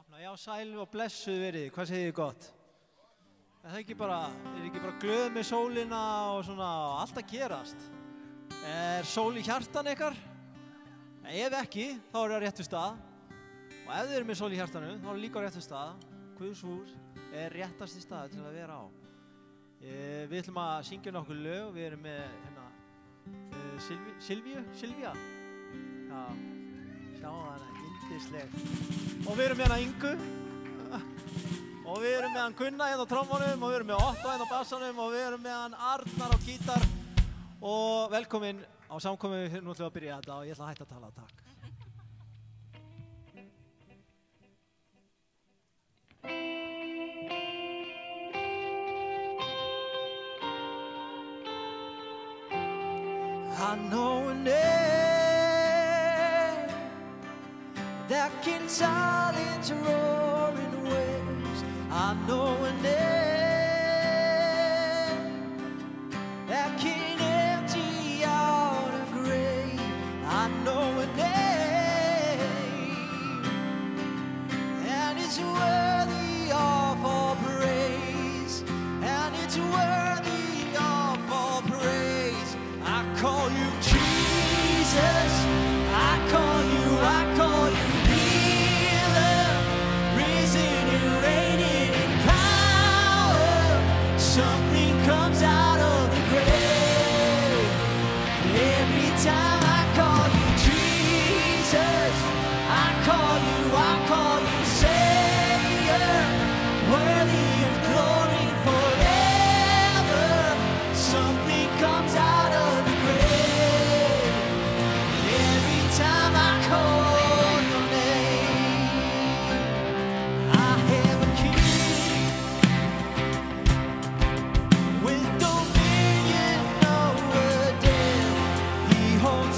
Já, sæl og blessuð verið, hvað segið þið gott? Það er ekki bara glöð með sólina og svona allt að gerast. Sól í hjartan ykkar? Ef ekki, þá það réttu stað. Og ef þið eru með sól í hjartanu, þá líka á réttu stað. Guðs hús réttasti stað til að vera á. Við ætlum að syngja nokkuð lög, við erum með Silvíu? Já, sjá hana, yndisleg. Og við erum með hana Ingu. Og við erum með hann Gunna hérna á trommunum og við erum með Otto hérna á bassanum og við erum með hann Arnar á gítar. Og velkomin á samkomið, nú ætlum við að byrja þetta og ég ætla að hætta að tala, takk. I know a name that can silence roaring waves. I know a name that can empty out a grave. I know a name, and it's worthy of all praise, and it's worthy of all praise. I call you Jesus, I call you healer, risen and reigning in power. Something comes out of the grave. Every time I call you Jesus, I call you Savior, worthy of glory forever. Something comes out of the grave. Every time I call your name, I have a king with dominion over death. He holds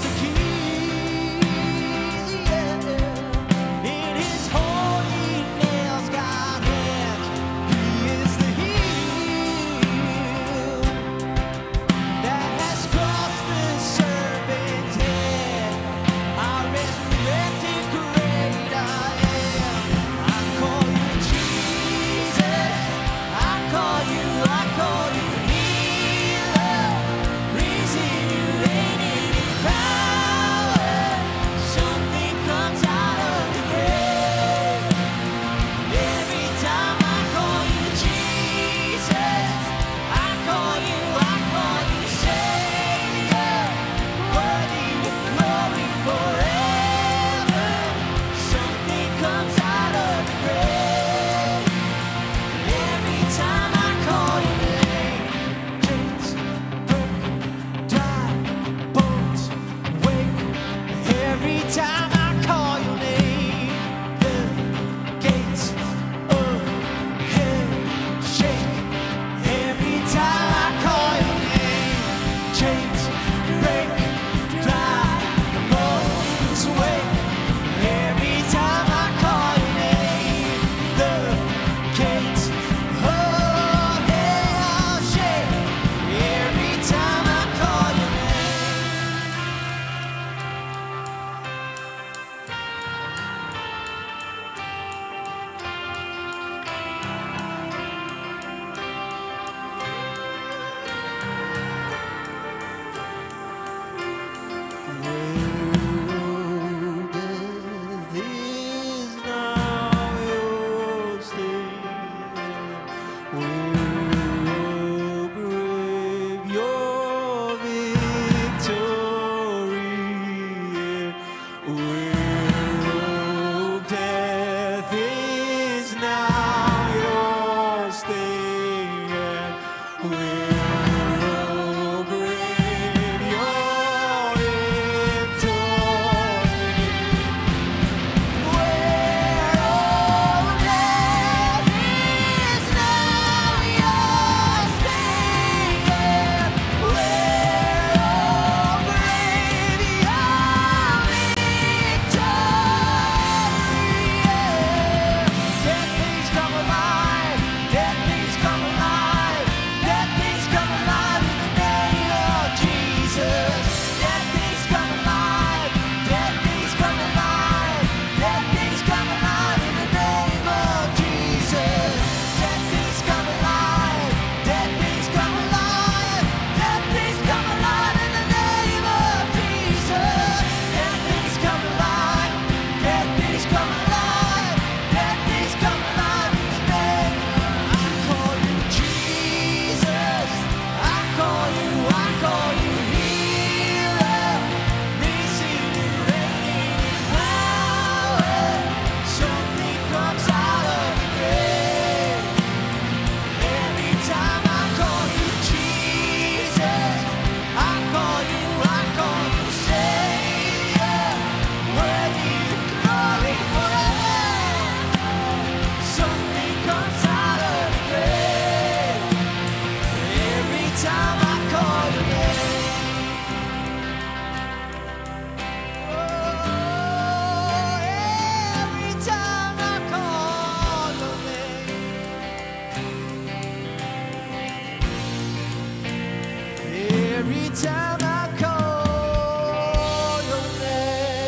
every time I call your name.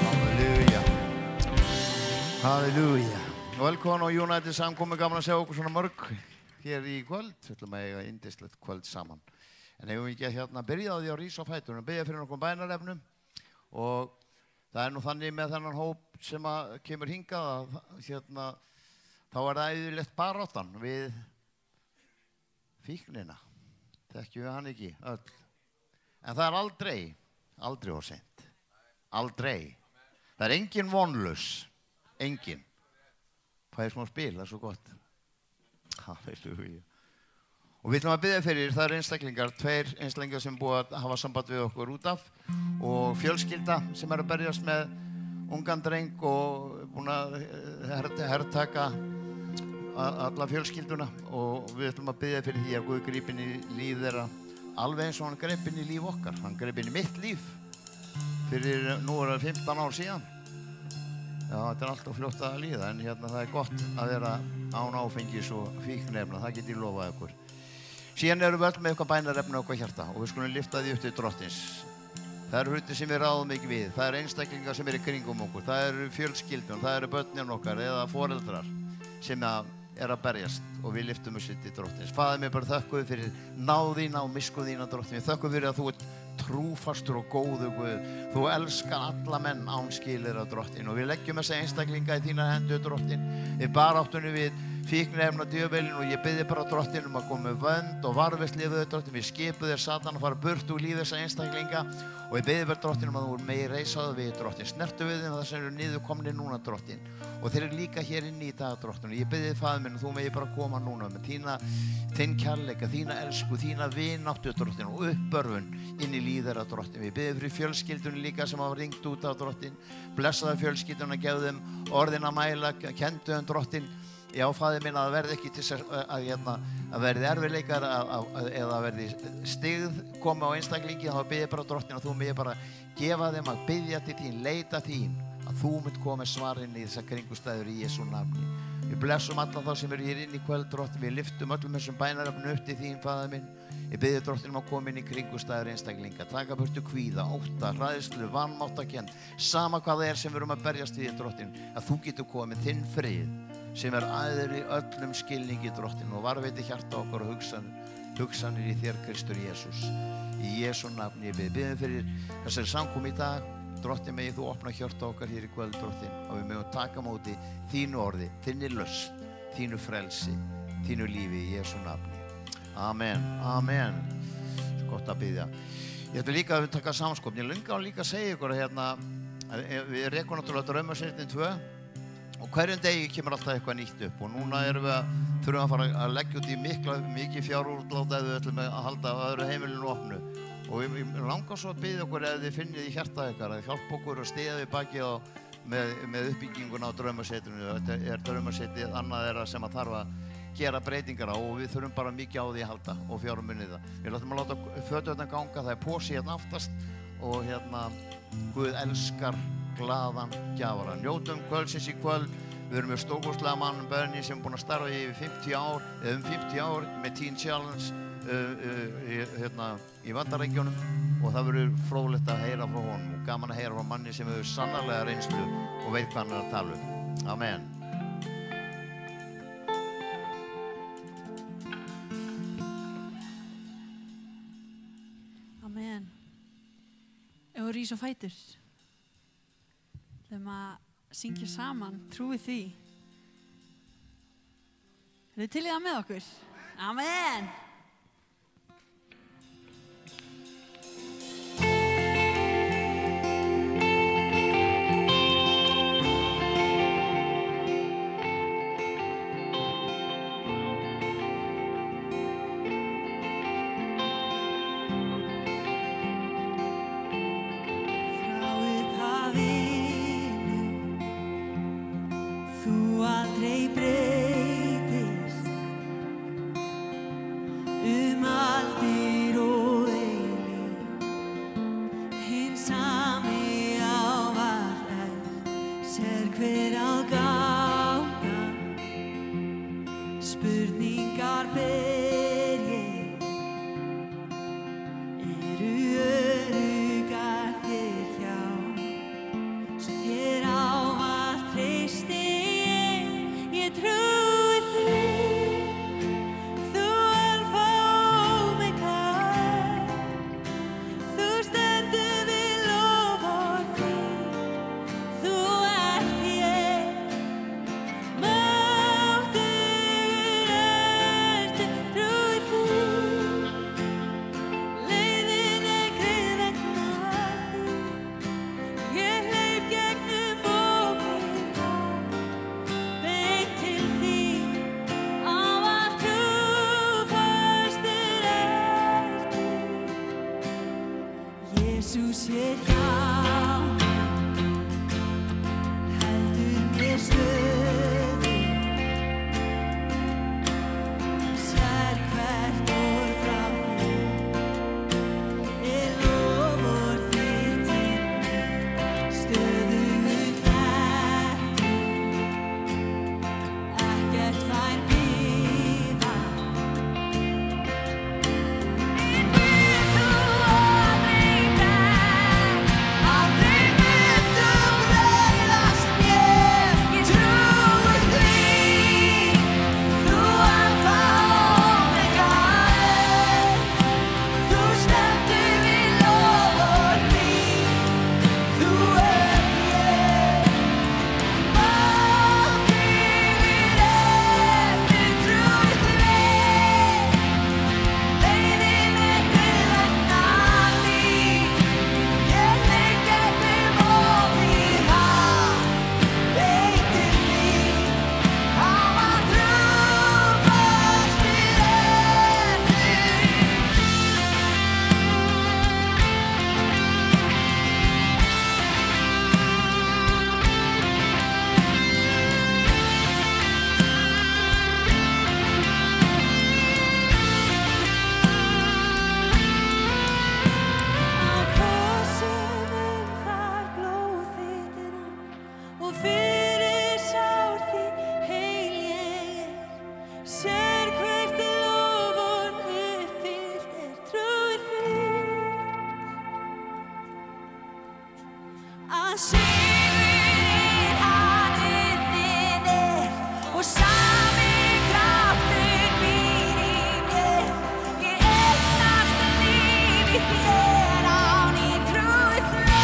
Halleluja. Halleluja. Velkomin á United samkomi, gaman að sjá okkur svona mörg hér í kvöld. Við ætlum að eiga yndislegt kvöld saman. En eigum við ekki að byrja á því að rísa á fætur og byrja fyrir nokkuð bænarefnum. Og það nú þannig með þennan hóp sem að kemur hingað að þá það yfirleitt baráttan við fíknina. Þekkjum við hann ekki öll. En það aldrei of seint. Aldrei. Það engin vonlaus. Engin. Hvað smá spil, það svo gott. Halleluja. Og við ætlum að biðja fyrir, það einstaklingar, 2 einstaklingar sem búið að hafa samband við okkur út af og fjölskylda sem að berjast með ungan dreng og búin að hertaka alla fjölskylduna og við ætlum að biðja fyrir því að Guð grípi inn í líf þeirra alveg eins og hann greip inn í líf okkar. Hann greip inn í mitt líf fyrir nú 15 ár síðan. Já, þetta alltaf fljótt að líða en það gott að vera án áfengis og fíkniefna, það get ég lofað ykkur. Síðan erum við öll með eitthvað bænarefni á okkar hjarta og við skulum lyfta því upp til Drottins. Það eru hlutir sem við ráðum ekki við, það eru einstaklingar sem eru í kringum okkur, það eru fjölskyldun, það eru börnin okkar eða foreldrar sem að berjast og við lyftum þessu til Drottins. Faðir mér bara þökkum við fyrir náð þína og miskunn þína Drottins. Við þökkum fyrir að þú ert trúfastur og góður Guð. Þú elskar alla menn án skilir af Drottin og við leggjum þessa einstaklinga í þína hendur Drottin. Við baráttunni við fíkniefna djöfvelin og ég biðji bara Drottin að koma með vönd og varðveislu yfir þau Drottin. Við skipum þér Satan að fara burt úr lífi þessa einstaklinga og ég biðji bara Drottin að þú megi reisa það við Drottin. Snertu við þeim það sem eru niðurkomnir núna Drottin og þeir eru líka hér inni í dag Drottin og ég biðji þig Faðir minn og þú megi bara koma núna með þinn kærleika, þína elsku, þína vináttu Drottin og uppörfun inn í líf þeirra Drottin. Við biðjum fyrir fjölskyldunni líka sem hafa ringt út af Drottin. Blessaðu fjölskylduna, gefðu þeim orðin að mæla, kenndu þeim Drottin. Já, Faðir minn, að verði ekki til að verði erfiðleikar eða verði styggð koma á einstaklingi, þá biðjum bara Drottin að þú megi bara gefa þeim að biðja til þín, leita þín, að þú munt koma með svarinn í þessar kringustæður í Jesú nafni. Við blessum alla þá sem eru hér inn í kvöld, Drottin. Við lyftum öllum þessum bænarefnum upp til þín, Faðir minn. Ég biðji Drottin að koma inn í kringustæður einstaklinga, taka burtu kvíða, ótta, hræðslu, vanmáttakennd, sama hvað það sem við erum að berjast við, Drottin, að þú getur komið með þinn frið sem æðri öllum skilningi, Drottin, og varðveiti hjarta okkar og hugsanir í þér, Kristur Jesús. Í Jesú nafni við biðjum fyrir þessari samkomu í dag. Drottin, megi þú opna hjarta okkar hér í kvöld, Drottin, og við megum taka móti þínu orði, þinni lausn, þínu frelsi, þínu lífi í Jesú nafni. Amen, amen. Svo gott að biðja. Ég ætla líka að við taka samskopn. Ég langar líka að segja ykkur að við rekum náttúrulega Draumasveitin 2 og hverjum degi kemur alltaf eitthvað nýtt upp og núna þurfum að fara að leggja út í mikið fjárútlát ef við ætlum að halda öðru heimilinu opnu. Og ég langar svo að biðja okkur ef þið finnið í hjarta ykkar að hjálpa okkur að styðja við bakið með uppbygginguna á Draumasetrinu. Þetta Draumasetrið annað sem að þarf að gera breytingar á og við þurfum bara mikið á því að halda og fjármunni það. Við látum að láta föturnar ganga, það pósi hérna aftast og Guð elskar glaðan gjafara. Njótum kvöldsins í kvöld. Við erum með stórkostlega mann Bernie sem búinn að starfa í 50 ár með Teen Challenge í Bandaríkjunum og það verður fróðlegt að heyra frá honum og gaman að heyra frá manni sem hefur sannarlega reynslu og veit hvað hann að tala Amen. Amen. Ef við rís á fætur þegar maður syngja saman, trúið því. Er þið til í það með okkur? Amen! Spurningar sigurinn hann unninn og sami kraftur býr í mér. Ég eignast líf í þér á ný, trúi þér.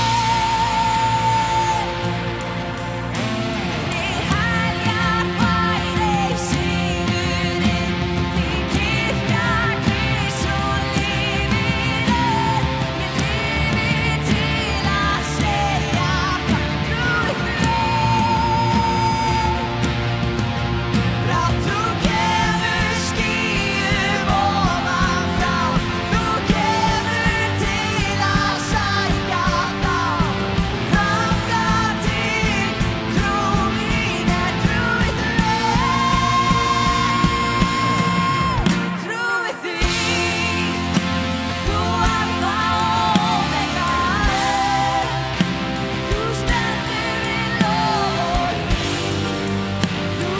Við heljar færi sigurinn, því kirkja Krists og lifir enn. Ég lifi til að segja það, trúi þér. Brátt þú kemur skýjum ofan frá, þú kemur til að sækja þá. Þangað til trú mín trúi þér. Trúi því, þú alfa og omega þú stendur við lof og þú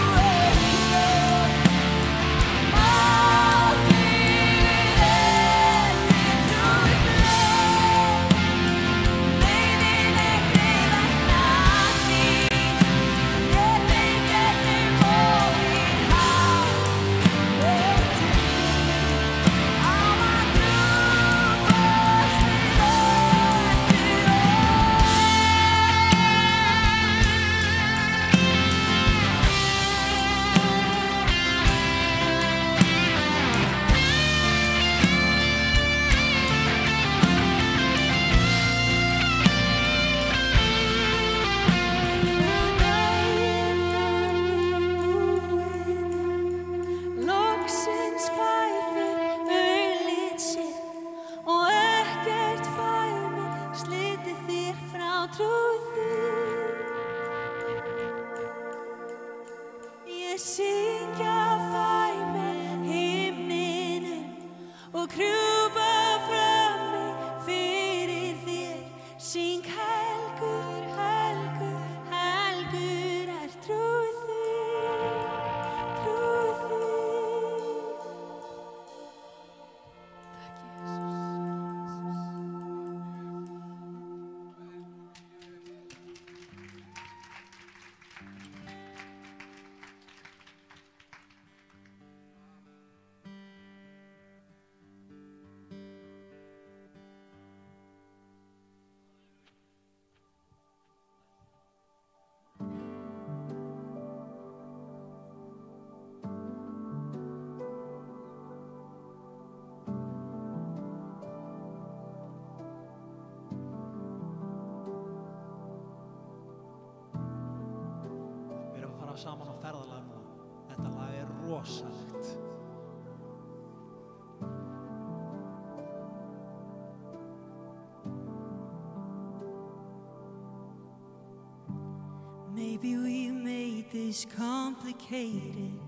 loksins fæðir auðlit sitt og ekkert fær mig slitið þér frá, trúi þér. Ég syngja fæ með himninum og krjúpa frammi fyrir þér. Syng helgur, helgur, helgur trúi þér, trúi þér. Við erum að fara saman á ferðalag núna. Þetta lag er rosalegt. Maybe we made this complicated,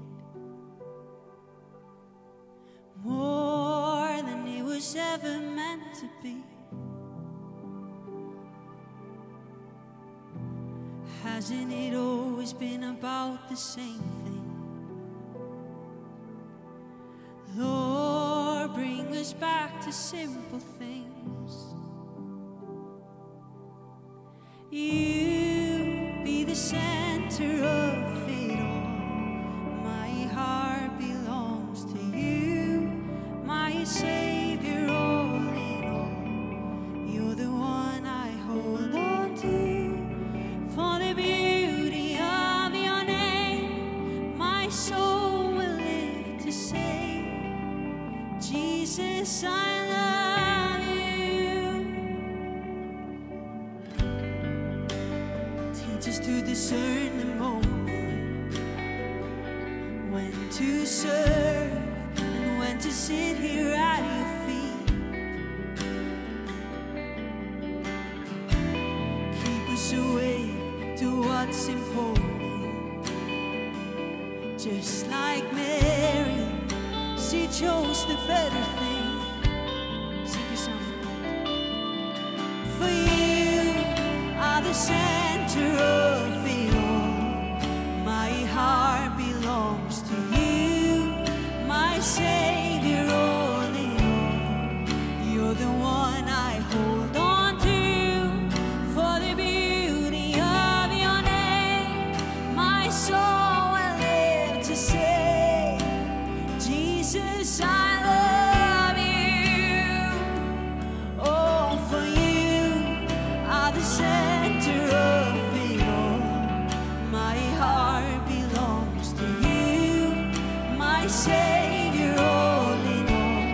more than it was ever meant to be. Hasn't it always been about the same thing? Lord, bring us back to simple things. You be the center of it all. My heart belongs to you, my Savior, all in all. You're the one I hold on to. For the beauty of your name, my soul will live to say, Jesus, I love you. Teach us to discern the moment, when to serve and when to sit here at your feet. Keep us awake to what's important. Just like Mary, she chose the better thing. Sing a song. For you are the center of it all. My heart belongs to you, my Savior, all in all. You're the one I hold on to. For the beauty Jesus, I love you. Oh, for you are the center of it all. My heart belongs to you, my Savior, all in all.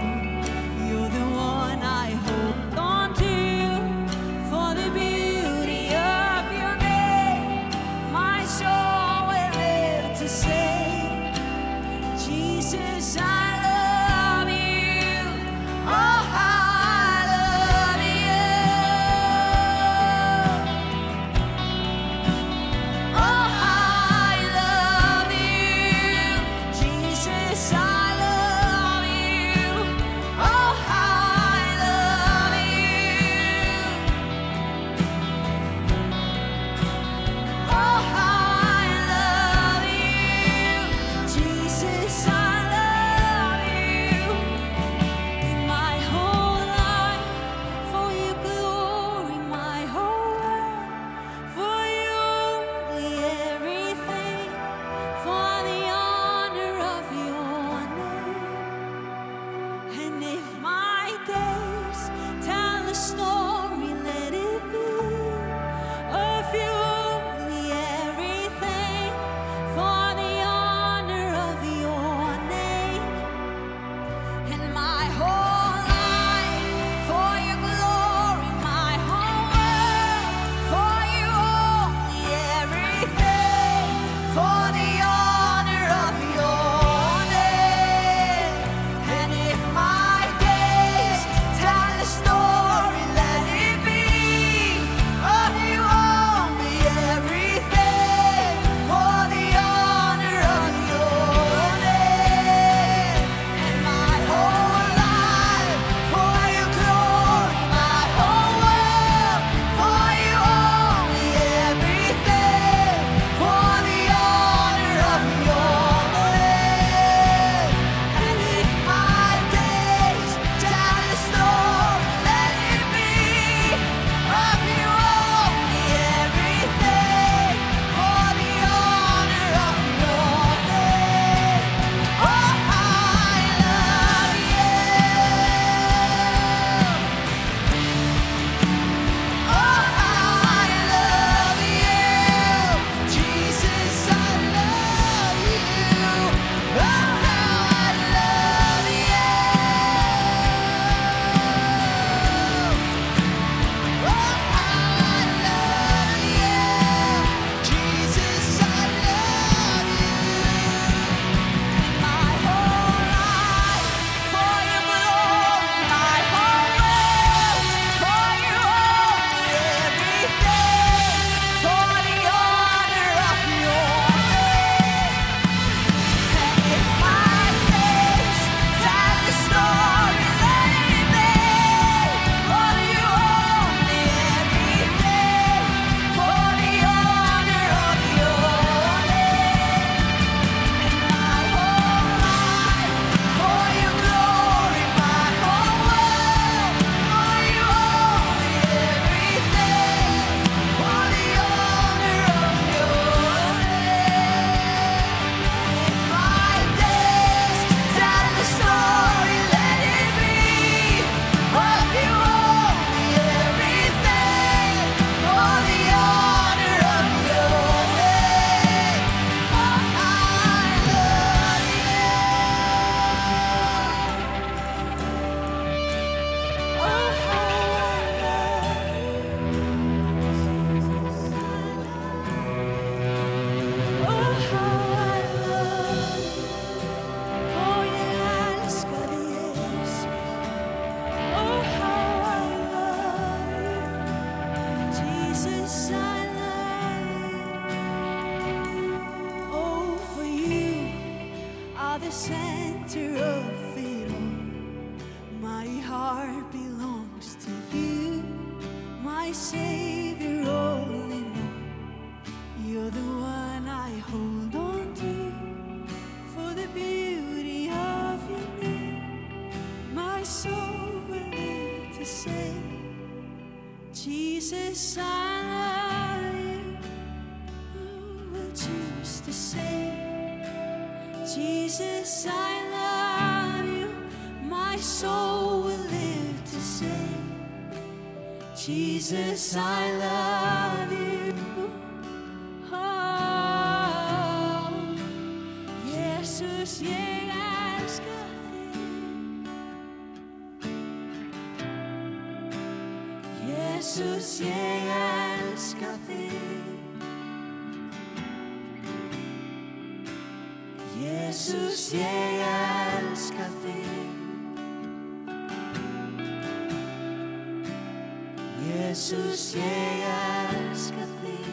You're the one I hold on to for the beauty of your name. My soul will live to say, Jesus, I love you. Oh, how I love you. Oh, how I love you. Jesus, I love you. Oh, how I love you. Oh, how I love you. Jesus, I love you. In my whole life, for your glory, my whole world, for you, everything, for the honor of your name. And if my days tell a story, let it be of you, everything, for the honor of your name. And my whole life, for your glory, my whole world, for you only, everything, for the honor of your name. And if my days tell a story, let it be of you only, everything, for the honor of your name. And my whole life, for your glory, my whole world, for you only, everything, for the honor of your name. And if my days tell a story, let it be of you only, everything, for the honor of your name. Oh, how I love you. Oh, how I love you. Jesus, I love you. Oh, how I love you. Oh, how I love you. Jesus, I love you. My whole life, for your glory, my whole world, for you only, everything, for the honor of your name. And if my days tell the story, let it be for you only, everything, for the honor of your name. And my whole life, for your glory, my whole world, for you only, everything, for the honor of your name. If my days tell the story, let it be of you only, everything, for the honor of your name. Oh, how I love you. Oh, how I love you. Oh, yeah, let's go to yes. Oh, how I love you. Jesus, I love you. Oh, for you are the center of it all. My heart belongs to you, my Savior, all in all. You're the one I hold on to for the beauty of your name. My soul will live to say, Jesus, I love you. Who will choose to say, Jesus, I love you. soul will live to say, Jesus, I love you. Oh, Jesus, ég elska þig. Jesus, ég elska þig. Jesus, ég elska þig. Jesus, ég elska þig.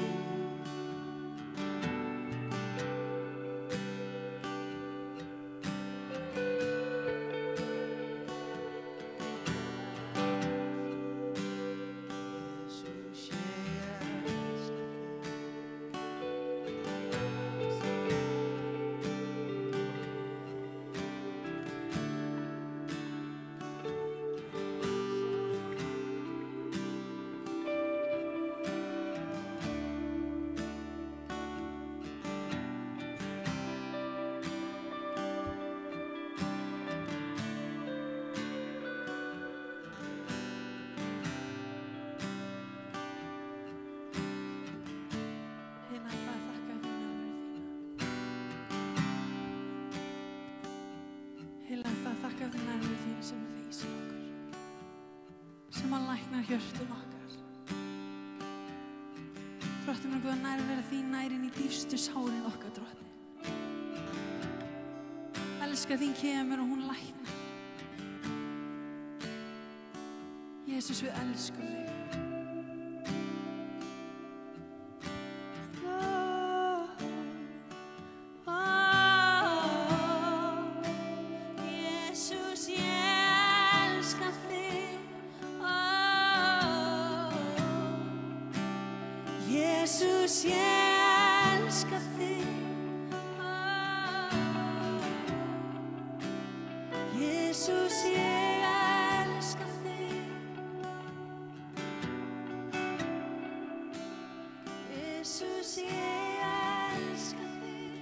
Þakka fyrir nærveru þína sem leysir okkur, sem læknar hjörtun okkar. Drottinn minn Guð, nærvera þín nær inn í dýpstu sárin okkar, Drottinn. Elska þín kemur og hún læknar. Jesus, við elskum þig. Jesus, ég elska þig. Jesus, ég elska þig. Jesus, ég elska þig.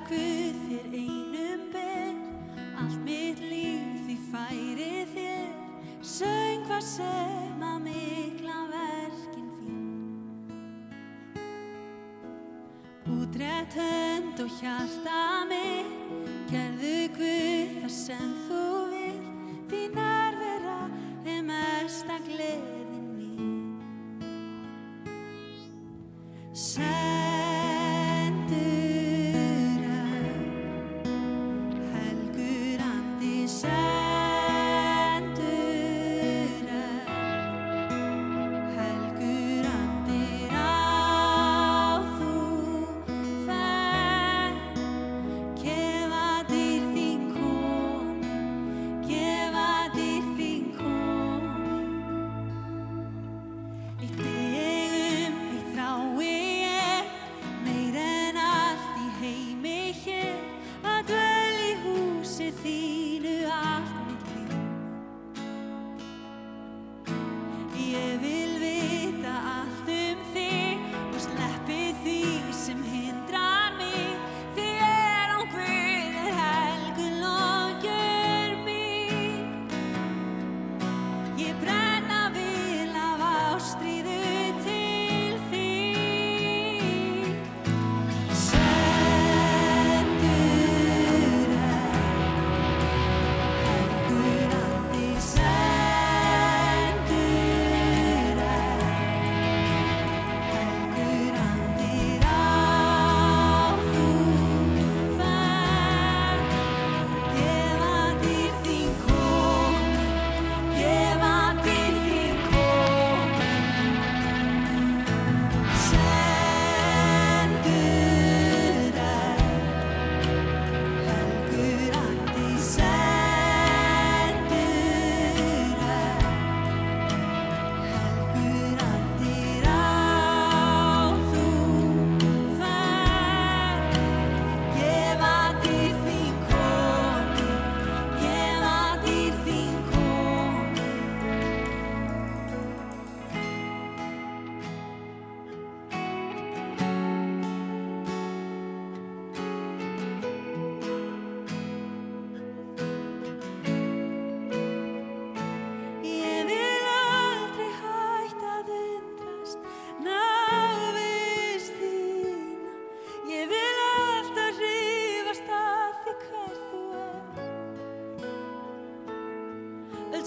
Guð þér einum ber, allt mitt líf því færi þér, söngvar sem að mikla verkin þín. Útrétt hönd og hjarta mitt, gerðu Guð það sem þú vill, því nærvera mesta gleðin mín.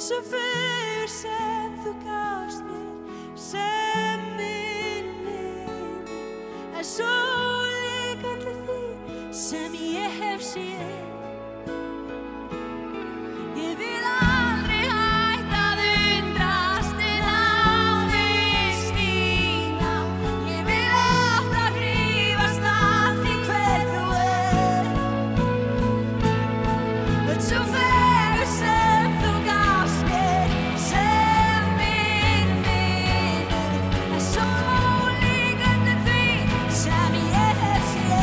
Svo fögur sem þú gafst mér sem minn vinur er svo ólík öllu því sem ég hef séð. Ég vil aldrei hætta að undrast ávist þína. Ég vil alltaf hrífast að því hver þú Svo fögur sem þú gafst mér sem minn vinur er svo ólík öllu því sem ég hef séð.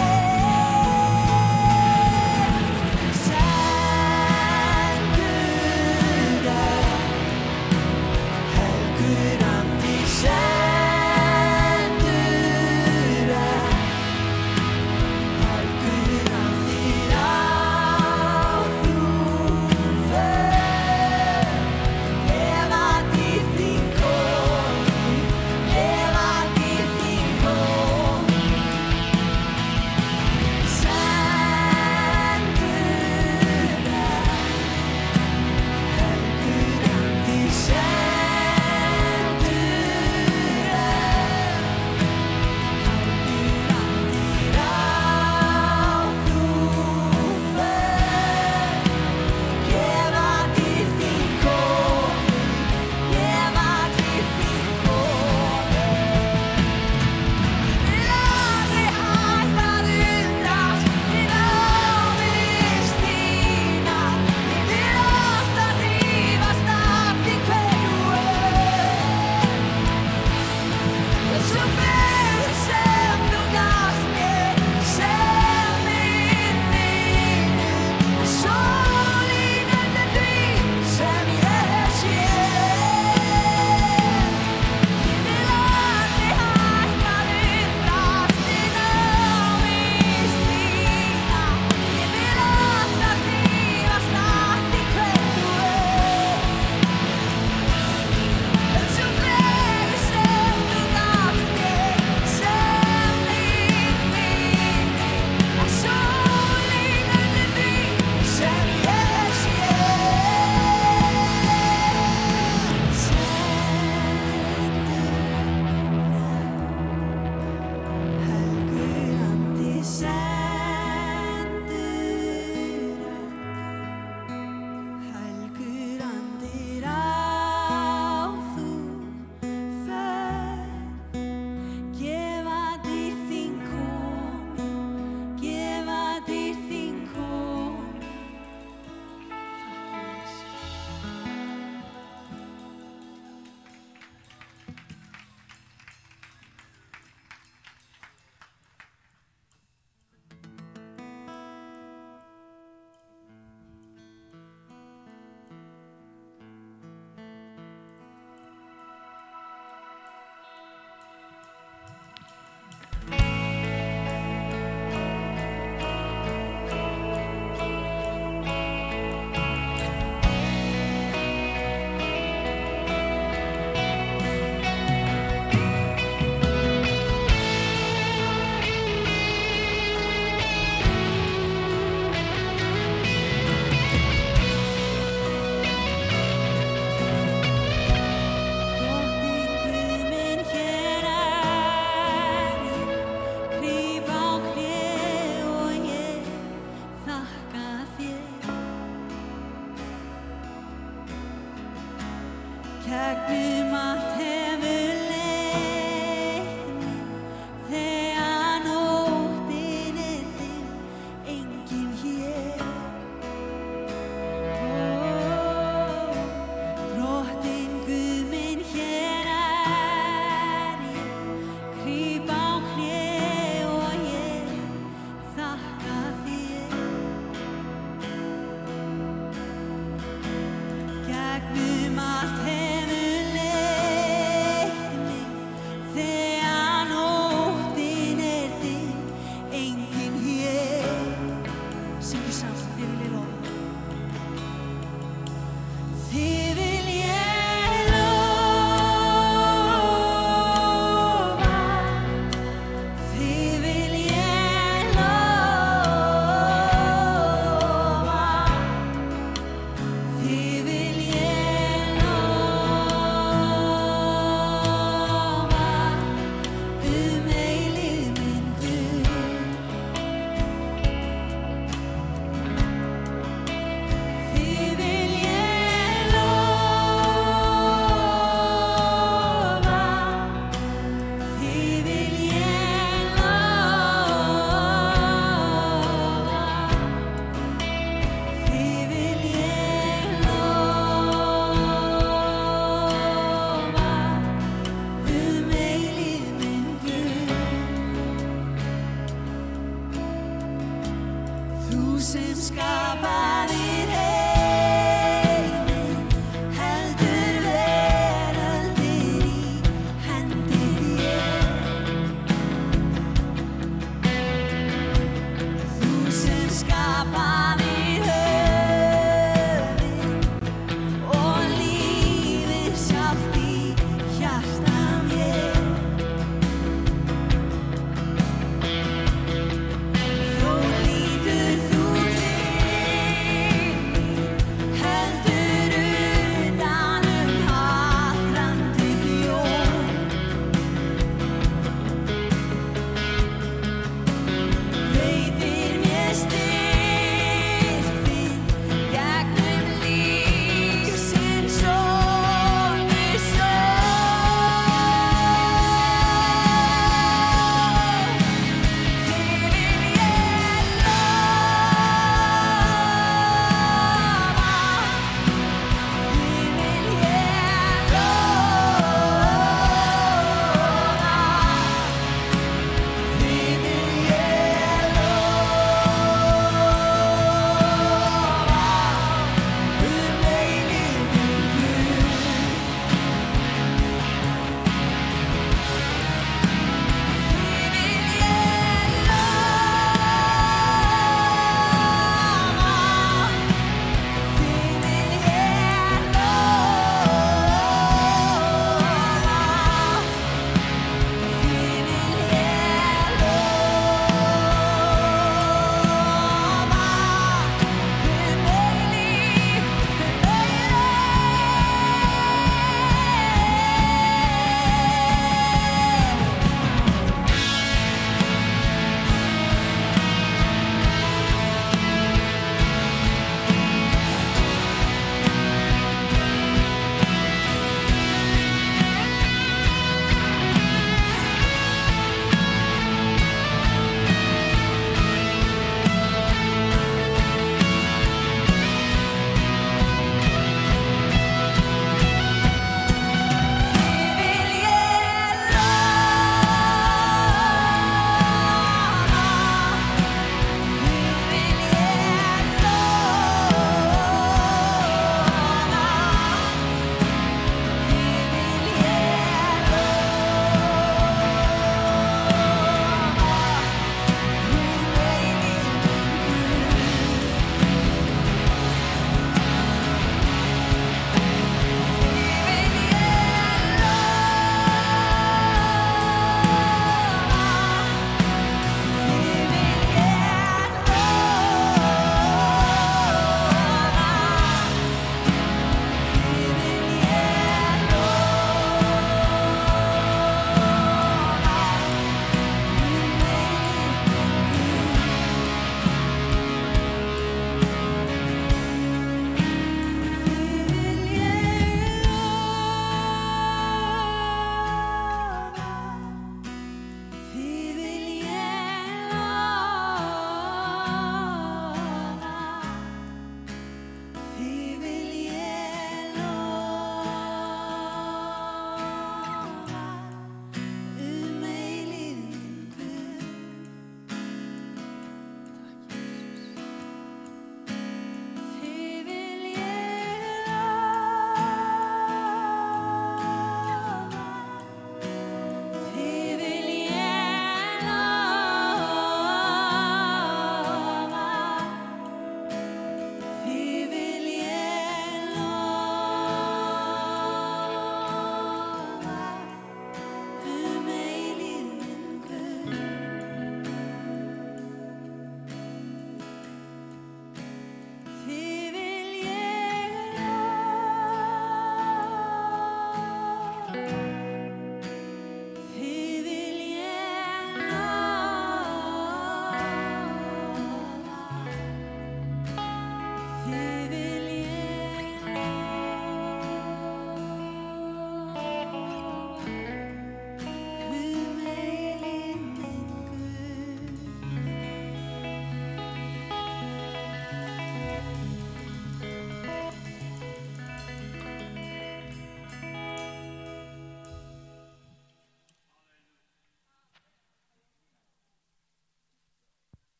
sem skapaðir heiminn, heldur veraldir í hendi þér. Þú sem skapaðir höfin og lífið sjálft í hjarta mér. Þó lítur þú til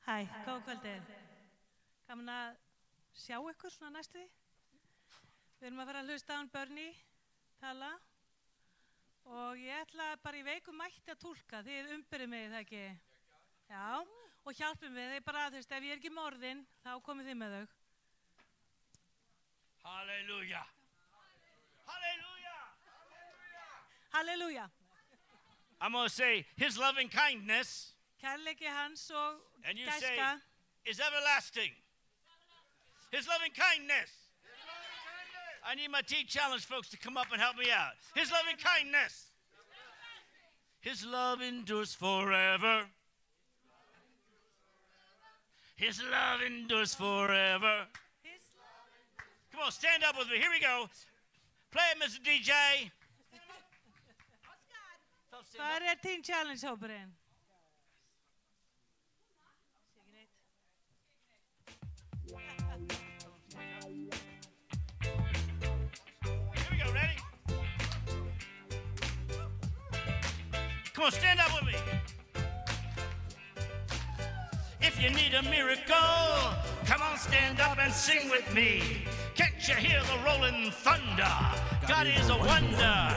Hæ, góða kvöldið. Gaman að sjá ykkur svona næstu því. Við erum að fara að hlusta á hann Bernie tala og ég ætla bara í veikum mætti að túlka. Þið umbyrðið mig, það ekki? Já, og hjálpið mig. Þið bara, þú veist, ef ég er ekki með orðin, þá komið þið með þau. Halleluja. Halleluja. Halleluja. I'm going to say his loving kindness, Kærleiki hans og and you say, gæska. is everlasting. His loving kindness. I need my T-Challenge folks to come up and help me out. His loving kindness. His love endures forever. His love endures forever. Come on, stand up with me. Here we go. Play it, Mr. DJ. Hvað er Teen Challenge hópurinn? Here we go, ready? Come on, stand up with me. If you need a miracle, come on, stand up and sing with me. Can't you hear the rolling thunder? God is a wonder.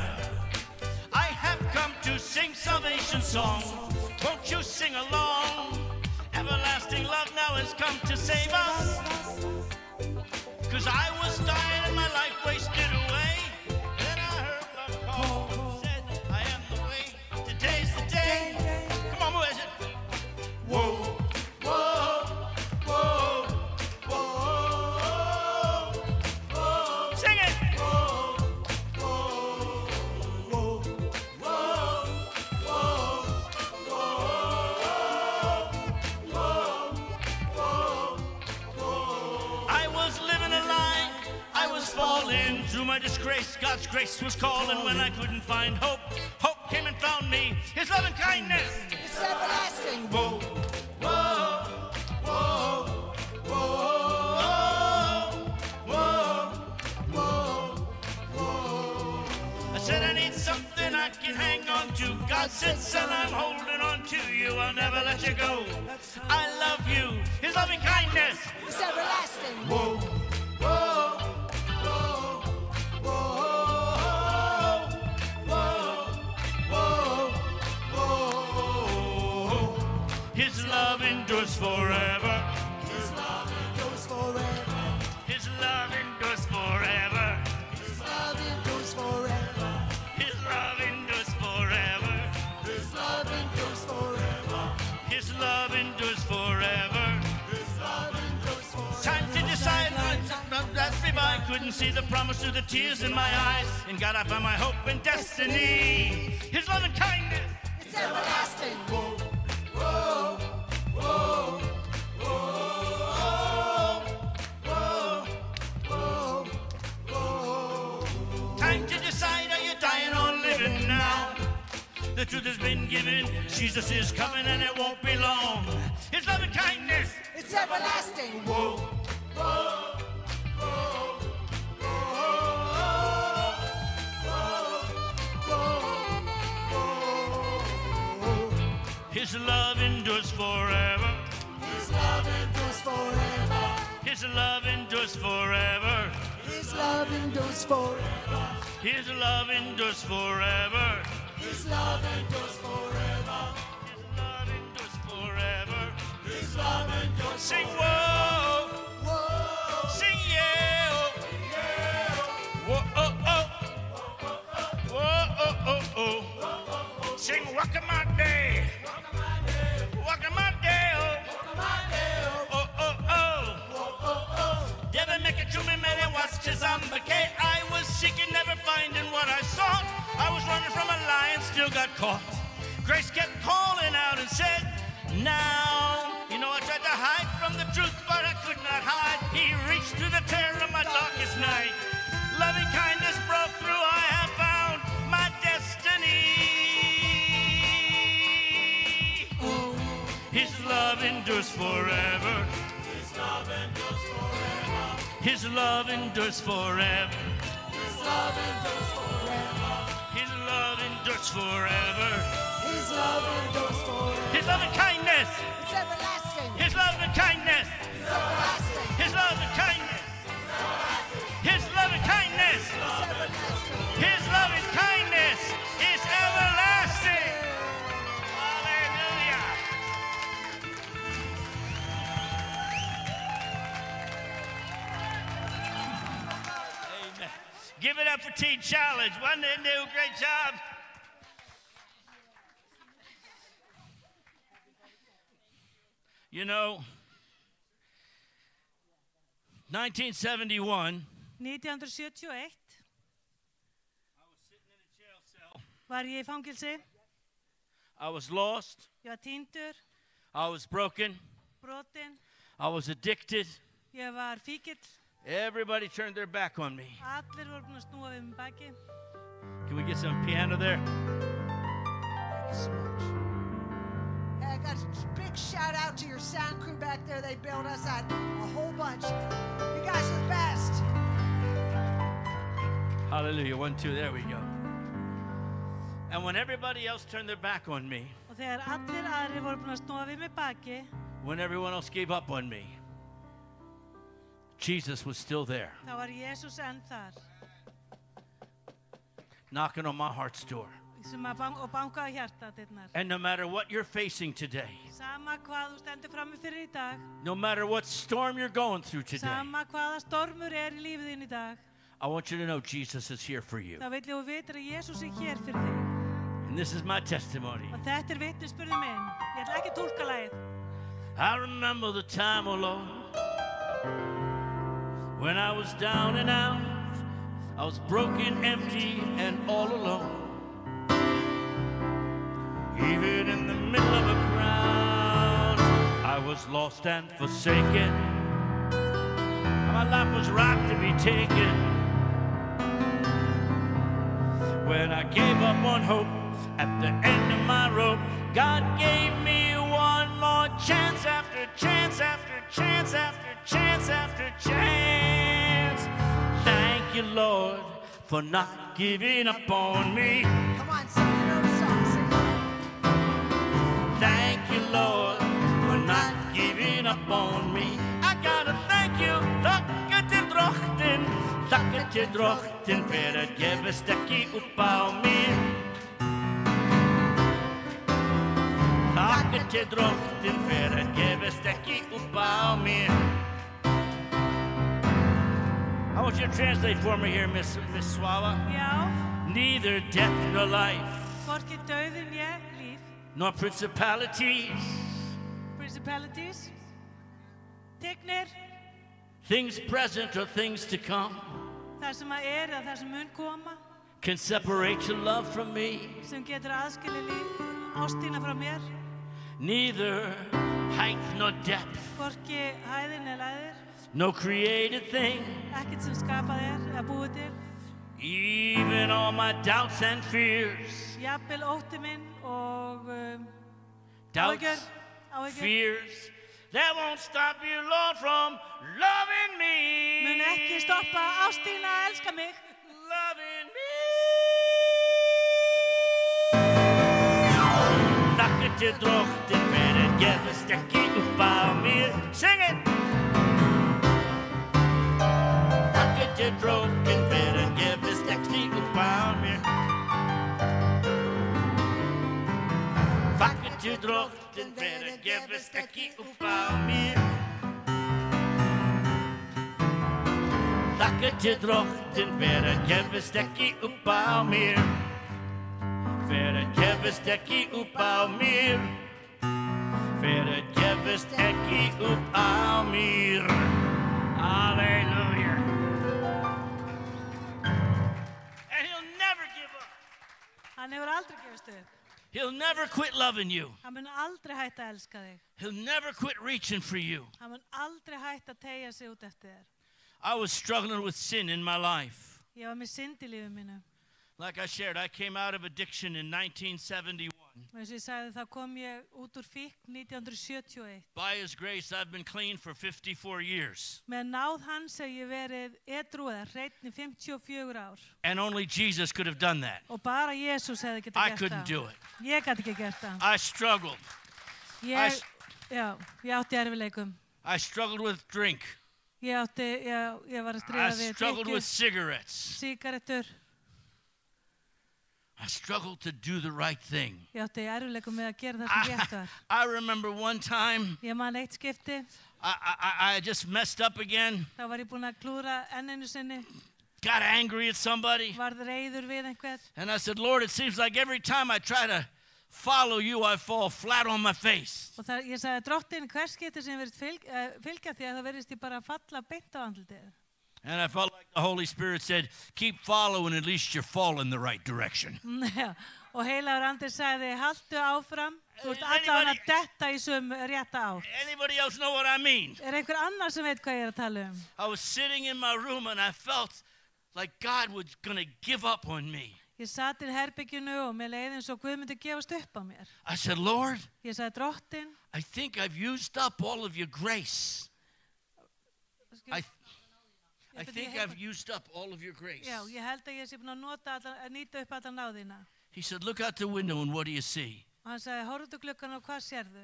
I have come to sing salvation song. Won't you sing along? Everlasting love now has come to save us. 'Cause I was dying and my life wasted away. Then I heard love call, said I am the way. Today's the day. Come on, who is it? Whoa, whoa, whoa, whoa, whoa. Sing it. Whoa, whoa, whoa, whoa, whoa, whoa, whoa. I was living a lie. I was falling through my disgrace. God's grace was calling when I couldn't find hope. Hope came and found me. His loving kindness. It's everlasting. Whoa, whoa, whoa, whoa, whoa, whoa. I said I need something I can hang on to. God said, son, I'm holding on to you. I'll never let you go. I love you. His loving kindness. It's everlasting. Whoa, whoa, whoa, whoa, whoa, whoa, whoa. His love endures forever. His love endures forever. His love endures forever. His love endures forever. His love endures forever. His love endures forever. His love endures forever. His love endures forever. Time to decide. That's me by. Couldn't see the promise through the tears in my eyes. In God I found my hope and destiny. His love and kindness. It's everlasting. Whoa, whoa, whoa, whoa, whoa, whoa. Time to decide, are you dying or living now? The truth has been given. Jesus is coming and it won't be long. His love and kindness. It's everlasting. Whoa, whoa, whoa, whoa. His love endures forever. His love endures forever. His love endures forever. His love endures forever. His love endures forever. His love endures forever. His love endures forever. His love endures Sing whoa, Whoa. sing yeah, whoa, oh, oh, whoa, oh, oh, oh. Sing welcome my day, welcome my day, oh, oh, oh. Never make it to me, man, and watched his ambacay. I was seeking, never finding what I sought. I was running from a lion, still got caught. Grace kept calling out and said, now. You know, I tried to hide from the truth, but I could not hide. He reached through the terror of my darkest night. Loving kindness broke through, I have found my destiny. His love endures forever. His love endures forever. His love endures forever. His love endures forever. His love endures forever. His love endures forever. His loving kindness. It's everlasting. His love Give it up for Teen Challenge. Wasn't it new? Great job. You know, 1971, 1971 var ég í fangilsi, I was lost, ég var týndur, I was broken, brotinn, I was addicted. ég var fíkill, Everybody turned their back on me. allir voru búin að snúa við mig baki. Can we get some piano there? Thank you so much. Hey, I got a big shout out to your sound crew back there. They bailed us out a whole bunch. You guys are the best. Hallelujah. 1, 2, there we go. And when everybody else turned their back on me, Og þegar allir aðrir voru búin að snúa við mig baki, when everyone else gave up on me, Jesus was still there, þá var Jesús enn þar, knocking on my heart's door. sem að bankaði hjartaðirnar. And no matter what you're facing today, Sama hvað þú stendur frammi fyrir í dag, no matter what storm you're going through today, sama hvaða stormur í lífið þín í dag, I want you to know Jesus is here for you. þá vil ég vita að Jesús hér fyrir þig. And this is my testimony. Og þetta vitnisburður minn. Ég ætla ekki að túlka lagið. I remember the time, oh Lord, when I was down and out, I was broken, empty, and all alone. Even in the middle of a crowd, I was lost and forsaken. My life was ripe to be taken. When I gave up on hope at the end of my rope, God gave me one more chance after chance after chance after chance after chance. Thank you, Lord, for not giving up on me. Come on, sing you know the song. Sing it. Thank you, Lord, for not giving up on me. I gotta thank you, þakka til drottin, þakka til drottin fyrir að gefast ekki upp á mér. Þakka til drottin fyrir að gefast ekki upp á mér. I want you to translate for me here, Miss Swava. Já, Neither death nor life, hvorki dauður né líf, nor principalities, principalities, tignir, things present or things to come, það sem að eða það sem mun koma, can separate your love from me. sem getur aðskilið ástina frá mér, Neither height nor depth, hvorki hæðin eða læðir, no created thing, ekkert sem skapað eða búið til, even all my doubts and fears. jafnvel ótti minn og Doubts, áhyggjur, fears, that won't stop you, Lord, from loving me. mun ekki stoppa ástina að elska mig. Loving me. Þakka til drottin fyrir að gefast ekki upp á mér. Sing it! Þakka til drottin fyrir að gefast ekki upp á mér. Þakka til drottin fyrir að gefast ekki upp á mér. Þakka til drottin fyrir að gefast ekki upp á mér. Fyrir að gefast ekki upp á mér. Fyrir að gefast ekki upp á mér. Hallelujah. And he'll never give up. Hann hefur aldrei gefist upp. He'll never quit loving you. Hann mun aldrei hætta að elska þig. He'll never quit reaching for you. Hann mun aldrei hætta að teygja sig út eftir þér. I was struggling with sin in my life. Ég var með synd í lífið mínu. Like I shared, I came out of addiction in 1971. Og eins og ég sagði, þá kom ég út úr fíkn 1971. By His grace, I've been clean for 54 years. Með náð hans hef ég verið edrú eða hreinn í 54 ár. And only Jesus could have done that. Og bara Jesús hefði getað I gert couldn't það. do it. Ég gæti ekki gert það. I struggled. Ég átti erfileikum. I struggled with drink. Ég var að I stríða við struggled with cigarettes. sígarettur. I struggled to do the right thing. Ég átti erfileikum með að gera það sem rétt var. I remember one time Ég man eitt skipti, I just messed up again. þá var ég búin að klúðra enn einu sinni. got angry at somebody. varð reiður við einhvern. And I said, Lord, it seems like every time I try to follow you, I fall flat on my face. Og ég sagði, Drottinn, hvers getur sem verið fylgja því að það verðist ég bara falla beint á andlitið. And I felt like the Holy Spirit said, keep following, at least you fall in the right direction. Já, og heilagur andi sagði, haltu áfram, þú ert allavega að detta í sömu rétta átt. Anybody else know what I mean? Einhver annar sem veit hvað ég að tala I was sitting in my room and I felt like God was going to give up on me. Ég satt í herbygginu og mér leið eins og Guð myndi gefast upp á mér. I said, Lord, Ég sagði, Drottinn, I think I've used up all of your grace. I think I've used up all of your grace. Já, ég held að ég sé búin að nýta upp alla náðina. He said, look out the window and what do you see? Og hann sagði, horfðu gluggan og hvað sérðu?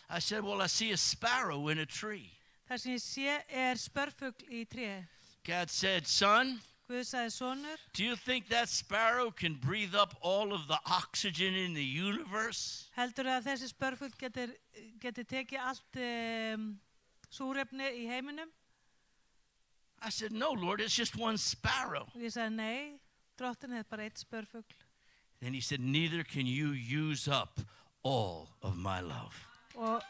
I said, well, I see a sparrow in a tree. Það sem ég sé spörfugl í tré. God said, son, Guð sagði, sonur, do you think that sparrow can breathe up all of the oxygen in the universe? heldurðu að þessi spörfugl getur tekið allt súrefni í heiminum? I said, no, Lord, it's just one sparrow. Og ég sagði, nei, Drottinn er bara eitt spörfugl. Then he said, neither can you use up all of my love. Og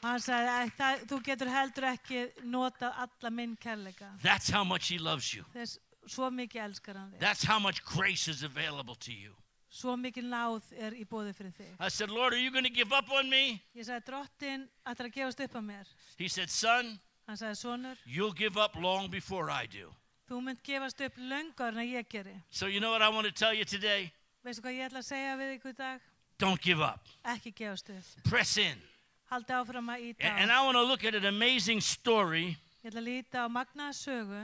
hann sagði, þú getur heldur ekki notað alla minn kærleika. That's how much he loves you. Þess svo mikið elskar hann þig. That's how much grace is available to you. Svo mikið náð í boði fyrir þig. I said, Lord, are you going to give up on me? Ég sagði, Drottinn ætlar að gefast upp á mér. He said, son, Hann sagði, sonur, you'll give up long before I do. þú munt gefast upp löngar en ég geri. So you know what I want to tell you today? Veistu hvað ég ætla að segja við ykkur í dag? Don't give up. Ekki gefast upp. Press in. Haldi áfram að íta á. And I want to look at an amazing story, Ég ætla að líta á magnaða sögu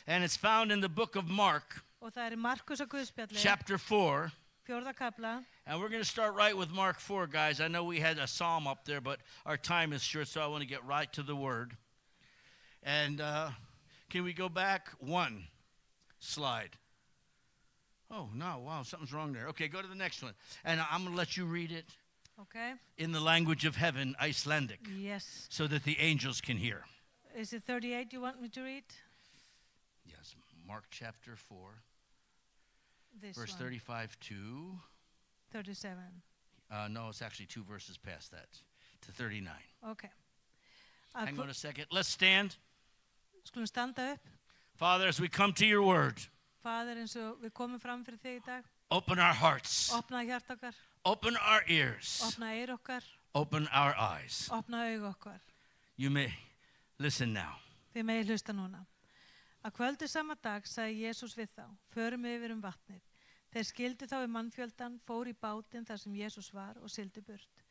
and it's found in the book of Mark, og það er í Markus og Guðspjalli, chapter 4. 4. kapla. And we're going to start right with Mark 4, guys. I know we had a psalm up there, but our time is short, so I want to get right to the word. And can we go back one slide? Oh, no. Wow, something's wrong there. Okay, go to the next one. And I'm going to let you read it Okay? in the language of heaven, Icelandic, Yes. so that the angels can hear. Is it 38 you want me to read? Yes, Mark chapter 4, This verse one. 35 to... 37. no, it's actually 2 verses past that, to 39. Okay. Hang on a second. Let's stand. Skulum standa upp. Father, as we come to your word, Faðir, eins og við komum fram fyrir þig í dag, open our hearts, opna hjart okkar, open our ears, opna eyr okkar, open our eyes. opna aug okkar. You may listen now. Þið megi hlusta núna. Að kvöldi sama dag sagði Jesús við þá, förum yfir vatnið. Þeir skildu þá við mannfjöldan, fór í bátinn þar sem Jesús var og sigldu burt.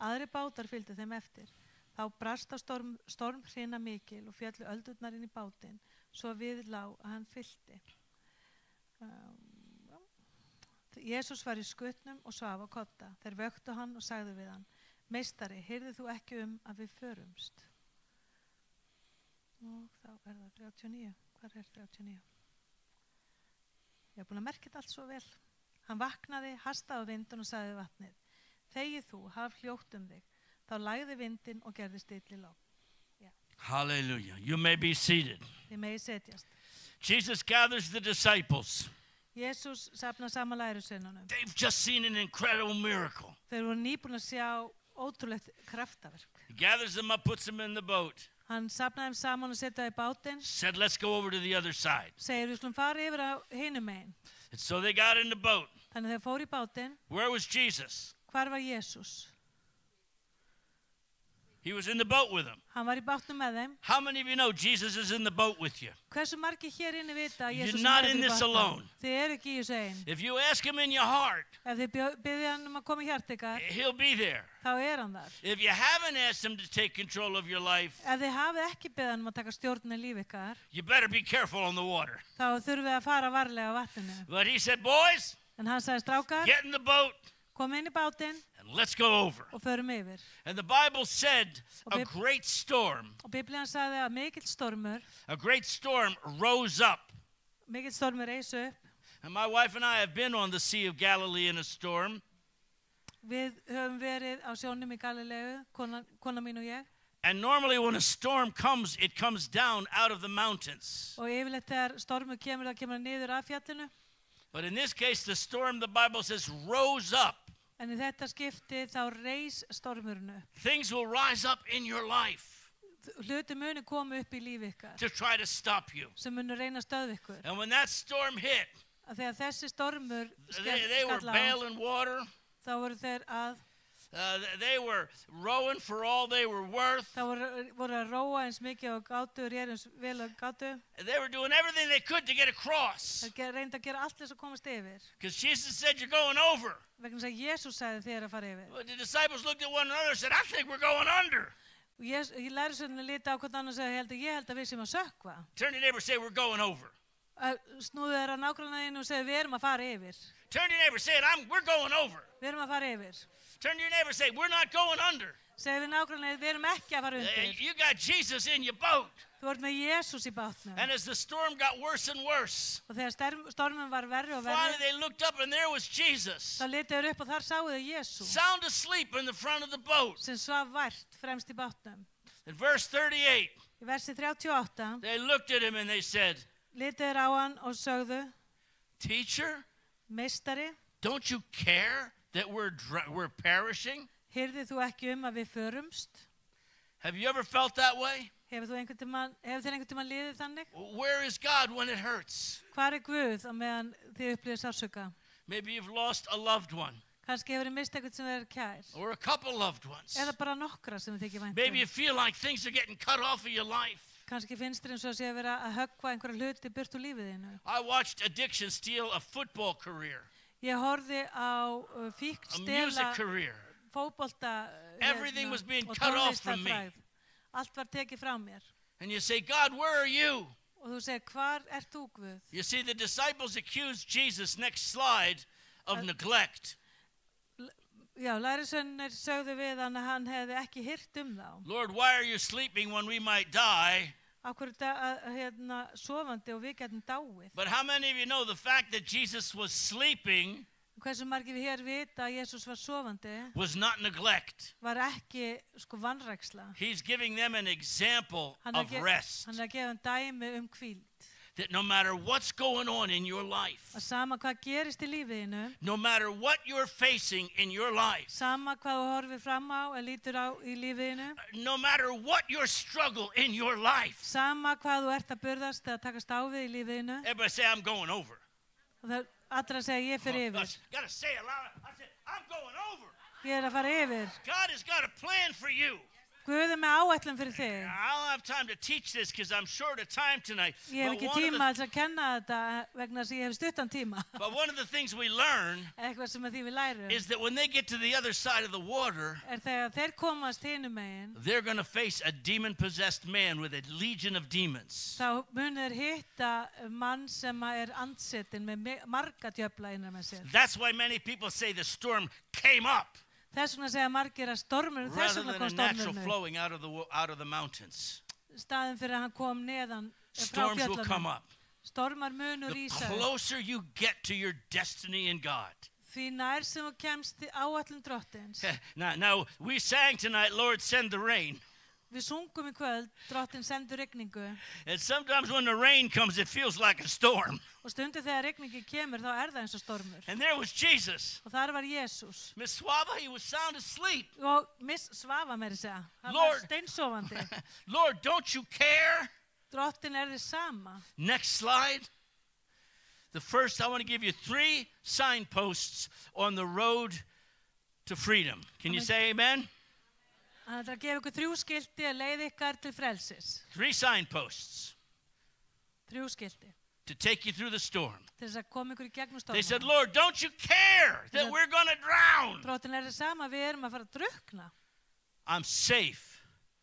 Aðri bátar fylgdu þeim eftir. Þá brast á stormhrina mikil og fjallu öldurnar inn í bátinn, svo við lá að hann fyllti. Jesús var í skutnum og svaf á kodda. Þeir vöktu hann og sagðu við hann, meistari, heyrðir þú ekki að við förumst? Og þá er það 39. Hvar er 39? Ég er búin að merkja þetta allt svo vel. Hann vaknaði, hastaði á vindin og sagði við vatnið, þegi þú, haf hljótt þig. Þá lagði vindin og gerði stilli logn. Hallelujah. You may be seated. Þið megi setjast. Jesus gathers the disciples. Jesús safnar saman lærusveinunum. They've just seen an incredible miracle. Þeir voru nýbúin að sjá ótrúlegt kraftaverk. He gathers them up, puts them in the boat. Hann safnaði þeim saman og setja í bátinn. Said, let's go over to the other side. Segir, við skulum fara yfir á hinum megin. And so they got in the boat. Þannig þeir fóru í bátinn. Where was Jesus? Hvar var Jesús? He was in the boat with them. Hann var í bátnum með þeim. How many of you know Jesus is in the boat with you? Hversu margir hér inni vita að You're Jesús not er in með this ykkur í alone. bátnum? Þið eru ekki í þessu einn. If you ask him in your heart, Ef þið biðja hann að koma í hjart ykkar, he'll be there. þá er hann þar. If you haven't asked him to take control of your life, Ef þið hafið ekki beðið hann að taka stjórn í líf ykkar, you better be careful on the water. þá þurfum við að fara varlega á vatninu. But he said, boys, En hann sagði, strákar, get in the boat kom inn í bátinn and let's go over. og förum yfir. And the Bible said a Bib- great storm, Og Biblían sagði að mikill stormur rose up. reis upp. And my wife and I have been on the Sea of Galilee in a storm. Við höfum verið á sjónum í Galilegu, kona mín og ég. And normally when a storm comes, it comes down out of the mountains. Og yfirleitt þegar stormur kemur, það kemur hann niður af fjallinu. But in this case, the storm, the Bible says, rose up. En í þetta skipti þá reis stormurinn upp. Things will rise up in your life Hluti muni koma upp í lífi ykkar to try to stop you. sem muni reyna að stöðva ykkur. And when that storm hit, Að þegar þessi stormur they were skall á, bailing water. þá voru þeir að They were rowing for all they were worth. þá voru að róa eins mikið og gátu og rér eins vel að gátu. They were doing everything they could to get across. Þeir reynda að gera allt þess að komast yfir. Because Jesus said, you're going over. Vegna þess að Jesús sagði þér að fara yfir. Well, the disciples looked at one another and said, I think we're going under. Og ég lærisveinarnir líta á hvort annar og segja, ég held að við sem að sökkva. Turn to your neighbor and say, we're going over. Snúðu þeir að nágrannaðinu og segja, við erum að fara yfir. Turn to your neighbor and say, we're going over. Við erum að fara yfir. Turn to your neighbor and say, we're not going under. Segja við nágrannaðinu, við erum ekki að fara undir. You got Jesus in your boat. Þú ert með Jesús í bátnum. And as the storm got worse and worse, Og þegar stormum var verri og finally verri, they looked up and there was Jesus, þá litu þeir upp og þar sáu þeir Jesú sound asleep in the front of the boat. sem svaf vært fremst í bátnum. In verse 38, Í versi 38 they looked at him and they said, litu þeir á hann og sögðu, Teacher, meistari, don't you care that we're perishing? heyrðir þú ekki að við förumst? Have you ever felt that way? Hefur þér einhvern tímann liðið þannig? Where is God when it hurts? Hvar Guð á meðan þið upplifið sársauka? Maybe you've lost a loved one Kannski hefur þið mist eitthvað sem þið kær. or a couple loved ones. Eða bara nokkra sem þið þykir Maybe you væntum. feel like things are getting cut off of your life. Kannski finnst þér eins og að sé að vera að höggva einhverja hluti burt úr lífið þínu. I watched addiction steal a football career, Ég horfði á fíkn a stela music career. fótbolta Everything was being og cut off from me. tónlistarfrægð. Allt var tekið frá mér. And you say, God, where are you? Og þú segir, hvar ert þú, Guð? You see, the disciples accused Jesus, next slide, of neglect. Já, lærisveinarnir sögðu við hann að hann hefði ekki hirt þá. Lord, why are you sleeping when we might die? Af hverju sofandi og við getum dáið. But how many of you know the fact that Jesus was sleeping Hversu margir við hér vita að Jesús var sofandi was not neglect? var ekki vanræksla. He's giving them an example Hann of rest. er að gefa dæmi hvíld. That no matter what's going on in your life, Að sama hvað gerist í lífiðinu, no matter what you're facing in your life, sama hvað þú horfir fram á eða lítur á í lífiðinu, no matter what your struggle in your life, sama hvað þú ert að burðast eða takast á við í lífiðinu, everybody say, I'm going over. og það allra segja ég fyrir yfir. Gotta say it loud. I said, I'm going over. Ég að fara yfir. God has got a plan for you. Guð með áætlun fyrir þig. I don't have time to teach this because I'm short of time tonight. Ég hef ekki tíma að kenna þetta vegna þess að ég hef stuttan tíma. But one of the things we learn Eitthvað sem að því við lærum is that when they get to the other side of the water, þegar þeir komast hinum megin, they're going to face a demon-possessed man with a legion of demons. þá munu þeir hitta mann sem er andsetin með marga djöfla innan með sér. That's why many people say the storm came up Þess vegna segja margir að stormurinn, þess rather vegna than kom a natural stormurinn. flowing out of the mountains. Staðin fyrir að hann kom neðan frá Storms will come fjöllunum. up. Stormar munu The rísa upp. closer you get to your destiny in God. Því nær sem þú kemst í áætlun drottins. Now, we sang tonight, Lord, send the rain. Við sungum í kvöld, drottin sendur rigningu. And sometimes when the rain comes, it feels like a storm. Og stundu þegar rigningin kemur, þá er það eins og stormur. And there was Jesus. Og þar var Jesús. Miss Swava, he was sound asleep. Og svafa meira segja. Hann var Lord. steinsofandi. Lord, don't you care? Drottin er þið sama. Next slide. The first, I want to give you 3 signposts on the road to freedom. Can you say amen? Hann ætlar að gefa ykkur 3 skilti að leiða ykkar til frelsis. 3 signposts 3 skilti. to take you through the storm. Til þess að koma ykkur í gegnum They said, stormana. Lord, don't you care that we're going to drown? Drottin er þið sama, við erum að fara að drukna. I'm safe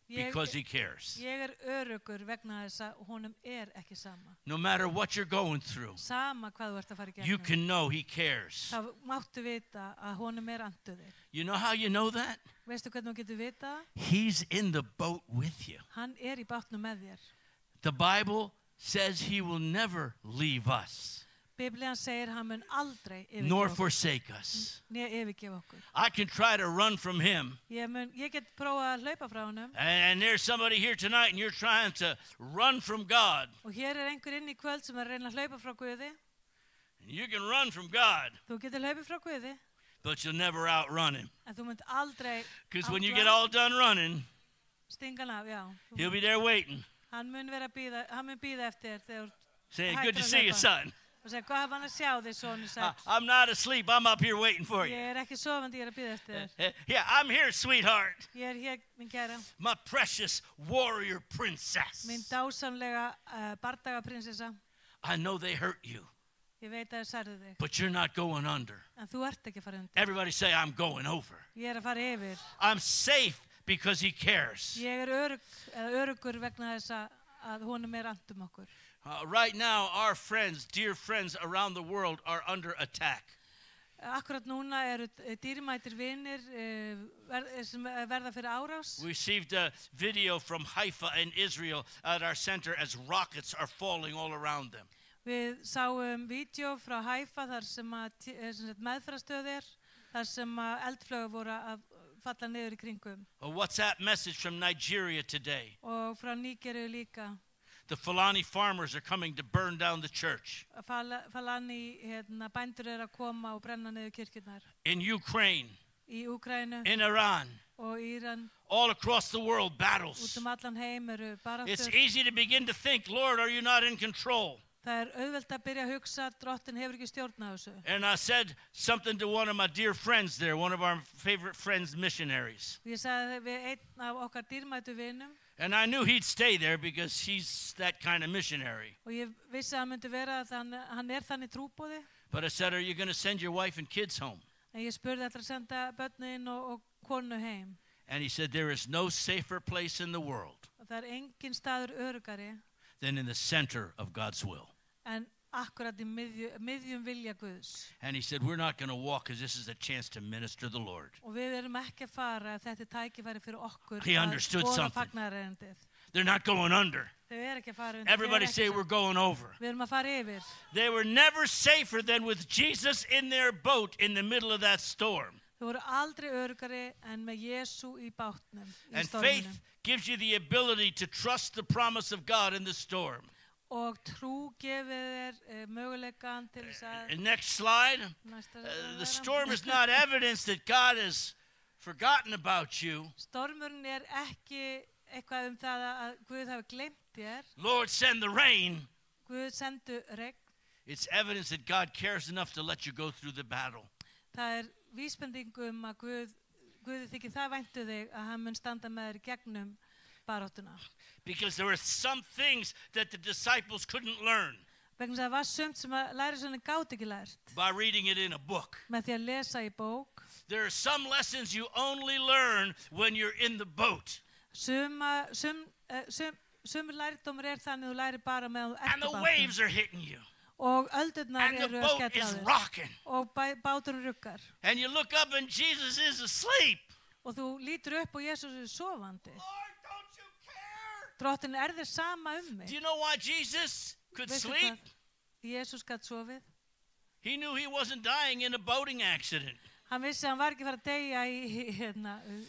Ég, because he cares. ég öruggur vegna þess að honum ekki sama. No matter what you're going through, Sama hvað þú ert að fara í you gegnum. can know he cares. Þá máttu vita að honum anduðir. You know how you know that? Veistu hvernig þú getur vita? He's in the boat with you. Hann í bátnum með þér. The Bible says he will never leave us. Biblian segir hann mun aldrei nor yfirgefa okkur, forsake us. né yfirgefa okkur. I can try to run from him. Ég get prófað að hlaupa frá honum And there's somebody here tonight and you're trying to run from God. og hér einhver inn í kvöld sem að reyna að hlaupa frá Guði. And you can run from God, Þú getur hlaupið frá Guði, but you'll never outrun him. en þú munt aldrei Because when you get all done running, stingan af, já. he'll be there waiting, Hann mun bíða eftir þér þegar saying, Hættur good to að see you, hlaupa. son. og segja, hvað hann að sjá þig, sonur sæll? I'm not asleep. I'm up here waiting for you. Ég ekki sofandi, ég að bíða eftir þér. Yeah, I'm here, sweetheart. Ég hér, minn kæra, My precious warrior princess. minn dásamlega bardagaprinsessa. I know they hurt you, Ég veit að það særðu þig, but you're not going under. en þú ert ekki að fara undir. Everybody say, I'm going over. Ég að fara yfir. I'm safe because he cares. Ég öruggur vegna þess að honum annt okkur. Right now, our friends, dear friends around the world are under attack. Akkurat núna eru dýrmætir vinir sem verða fyrir árás. We received a video from Haifa in Israel at our center as rockets are falling all around them. Við sáum vídeo frá Haifa þar sem meðferðarstöð þar sem eldflögur voru að falla niður í kringum. A WhatsApp message from Nigeria today. Og frá Nígeríu líka. The Fulani farmers are coming to burn down the church. Fulani bændur að koma og brenna niður kirkjurnar. In Ukraine. Í Úkraínu. In Iran. Og Íran. All across the world, battles. Allan heim eru baráttur. It's easy to begin to think, Lord, are you not in control? Það auðvelt að byrja að hugsa, drottin hefur ekki stjórn á þessu. And I said something to one of my dear friends there, one of our favorite friends, missionaries. Ég sagði við einn af okkar dýrmætu vinum. And I knew he'd stay there because he's that kind of missionary. Og ég vissi að hann myndi vera hann þannig trúboði. But I said, are you going to send your wife and kids home? En ég spurði ætlar að senda börnin og konu heim. And he said, there is no safer place in the world Og það engin staður öruggari than in the center of God's will. En akkurat í miðjum vilja Guðs. And he said, we're not going to walk because this is a chance to minister the Lord. Og við erum ekki að fara, þetta tækifæri fyrir okkur He understood something. fagnaðarerindið. They're not going under. Þau ekki að fara undir. Everybody say we're going over. Við erum að fara yfir. They were never safer than with Jesus in their boat in the middle of that storm. Þau voru aldrei öruggari en með Jesú í bátnum, í And storminum. faith gives you the ability to trust the promise of God in the storm. Og trú gefið möguleikan til þess að Next slide. The storm is not evidence that God has forgotten about you. Stormurinn ekki eitthvað það að Guð hafi gleymt þér. Lord, send the rain. Guð sendu regn. It's evidence that God cares enough to let you go through the battle. Það vísbending að Guð þykir það væntu þig að hann mun standa með þér í gegnum baráttuna. Because there were some things that the disciples couldn't learn. Vegna það var sumt sem að lærisveinarnir gátu ekki lært. By reading it in a book. Með því að lesa í bók. There are some lessons you only learn when you're in the boat. Sumur lærdómur þannig þú lærir bara með þú ert á And the bátnum. waves are hitting you. Og öldurnar And the eru að boat skella is á þér. rocking. Og báturinn ruggar. And you look up and Jesus is asleep. Og þú lítur upp og Jesús sofandi. Lord, don't you care? Drottin þér sama mig. Do you know why Jesus could Veistu sleep? hvað? Jesús gat sofið. He knew he wasn't dying in a boating accident. Hann vissi að hann var ekki fara að deyja í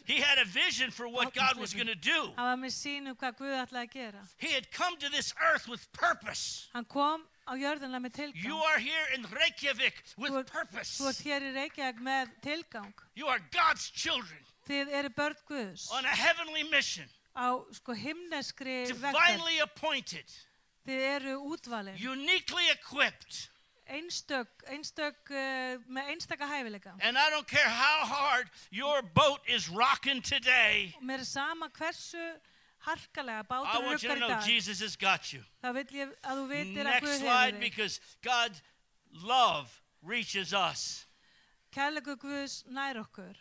He had a vision for what God was going to do. Hann var með sýn hvað Guð ætlaði að gera. He had come to this earth with purpose. Hann kom á jörðina með tilgang. You are here in Reykjavik with purpose. Þú ert hér í Reykjavík með tilgang. You are God's children. Þið eru börn Guðs. On a heavenly mission. Á himneskri vegferð. Divinely appointed. Þið eru útvalin. Uniquely equipped. Einstök með einstaka hæfileika. And I don't care how hard your boat is rocking today. Mér sama hversu harkalega I báturinn want you to ruggar í know dag. Jesus has got you. Þá vill ég að þú vitir að Next Guð slide, hefur þig. because God's love reaches us. Kærleikur Guðs nær okkur.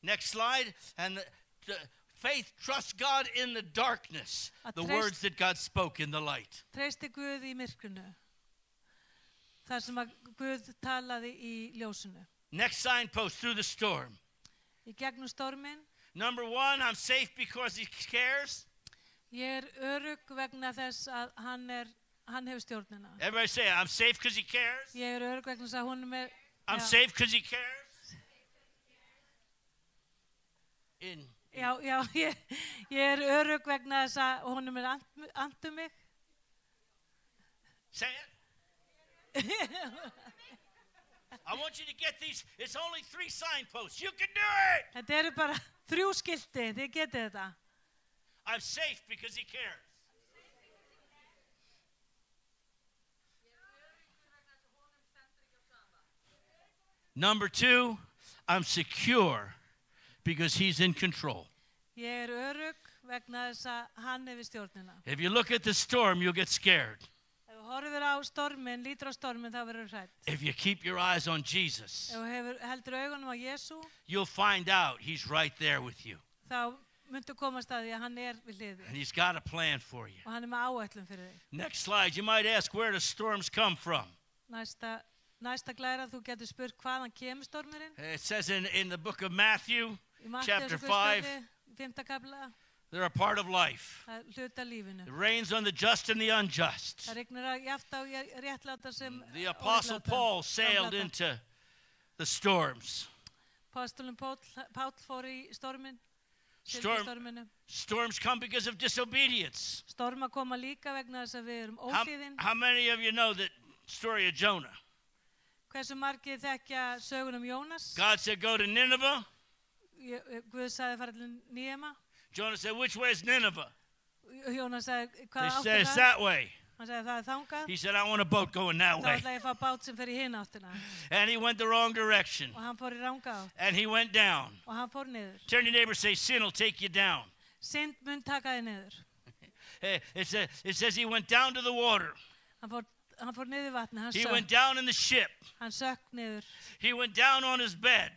Next slide, and the faith trusts God in the darkness, the words that God spoke in the light. Treysti Guð í myrkrinu. Þar sem að Guð talaði í ljósinu. Next signpost, through the storm. Í gegnum stormin. Number 1, I'm safe because he cares. Ég örugg vegna þess að hann hann hefur stjórnina. Everybody say, I'm safe because he cares. Ég er örugg vegna þess að honum er, I'm já. safe because he cares. Já, ég er örugg vegna þess að honum er antum mig. Say it. I want you to get these. It's only 3 signposts. You can do it. Þetta eru bara 3 skilti, þið getið þetta. I'm safe because he cares. Number 2, I'm secure because he's in control. Ég er örugg vegna þess að hann hefur stjórnina. If you look at the storm, you'll get scared. Ef þú horfir á stormin, lítur á stormin, þá verður hrædd. If you keep your eyes on Jesus, Ef þú heldur augunum á Jesú, you'll find out he's right there with you. þá muntu komast að því að hann er við hliðið And he's got a plan for you. og hann er með áætlun fyrir þig. Next slide, you might ask where the storms come from. Næsta glæra, þú getur spurt hvaðan kemur stormurinn. It says in the book of Matthew, Í chapter Mattheus 5, 5. kapla, they're a part of life. það er hluta lífinu. It rains on the just and the unjust. Það rignir jafnt á réttláta sem The Apostle óréttláta, Paul sailed rangláta. into the storms. Apostolinn Páll fór í stormin, storminu. Storms come because of disobedience. Storma koma líka vegna þess að við erum óhlýðin. How many of you know the story of Jonah? Hversu margir þekkja sögun Jónas? God said, go to Nineveh. Guð sagði fara til Níema. Jonah said, which way is Nineveh? Jónas sagði, They hvaða átt said, er it's það? that way. Hann sagði, það er þangað. He said, I want a boat going that Þá way. ætla ég að fá bát sem fer í hina áttina. And he went the wrong direction. Og hann fór í ranga átt. And he went down. Og hann fór niður. Turn your neighbor and say, sin will take you down. Synd mun taka þig niður. It says he went down to the water. Hann fór niður vatni, hann He sökk. went down in the ship. Hann sökk niður. He went down on his bed.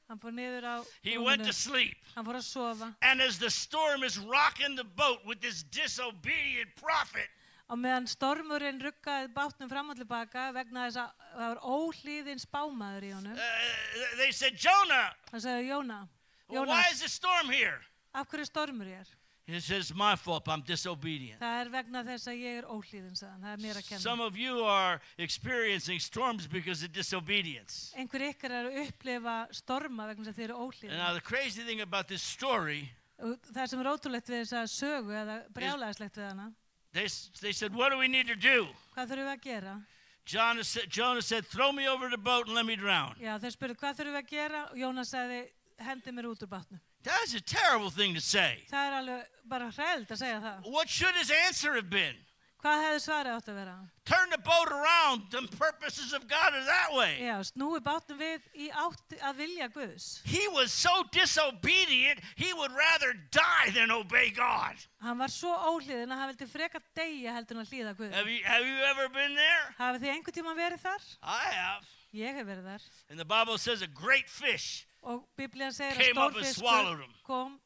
Hann fór niður á He went rúminu. to sleep. Hann fór að sofa. And as the storm is rocking the boat with this disobedient prophet, Og meðan stormurinn ruggaði bátnum fram og tilbaka vegna þess að það var óhlýðin spámaður í honum. they said, Jonah, Hann sagði, well, why Jónas, is the storm here? af hverju stormur ég er? He says, my fault, I'm disobedient. Það er vegna þess að ég er óhlýðin, sagði hann. Það er mér að kenna. Some of you are experiencing storms because of disobedience. Einhver ykkar er að upplifa storma vegna þess að þið eru And óhlýðin. now the crazy thing about this story, Það sem er ótrúlegt við þessa sögu eða brjálæðislegt við hana, they said, what do we need to do? hvað þurfum við að gera? Jonah said, throw me over the boat and let me drown. Já, þeir spurðu hvað þurfum við að gera og Jónas sagði, hendi mér út úr bátnum. That's a terrible thing to say. Það er alveg bara hræðilegt að segja það. What should his answer have been? Hvað hefði svarið átt að vera? Turn the boat around. The purposes of God are that way. Já, snúi bátnum við í átt að vilja Guðs. He was so disobedient, he would rather die than obey God. Hann var svo óhlýðin að hann vildi freka deyja heldur en að hlýða Guð. Have you ever been there? Hafið þið einhvern tíma verið þar? I have. Ég hef verið þar. And the Bible says a great fish Og Biblían segir came að up and swallowed stórfiskur him. kom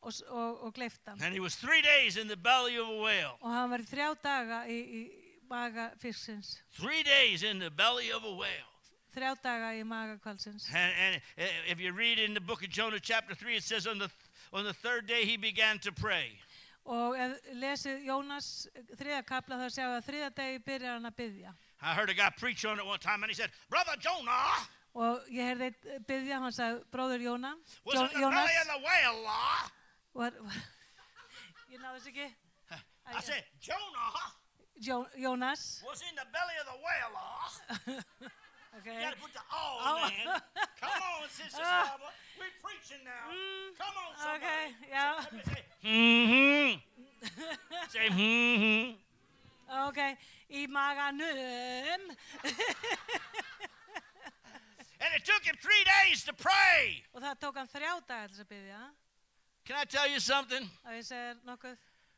og gleypti hann. And he was 3 days in the belly of a whale. Og hann var í 3 daga í maga fisksins. 3 days in the belly of a whale. 3 daga í maga hvalsins. And if you read in the book of Jonah chapter 3, it says on the 3rd day he began to pray. Og ef lesið Jónas 3. kapla þá sjáum við að 3. degi byrjar hann að biðja. I heard a guy preach on it one time and he said, Brother Jonah, Og ég heyrði eitt biðja, hann sagði, bróður Jónas. was in the belly of the whale, Ég náðu þess ekki. I said, Jonah Jónas. was in the belly of the whale, Okay. You gotta put the man. Come on, Sister Slava. We're preaching now. Come on, somebody. Okay, já. Mm-hmm. Say, mm-hmm. Ok, í maganum. And it took him 3 days to pray. Og það tók hann 3 daga til þess að biðja. Can I tell you something? Og ég segir nokkuð.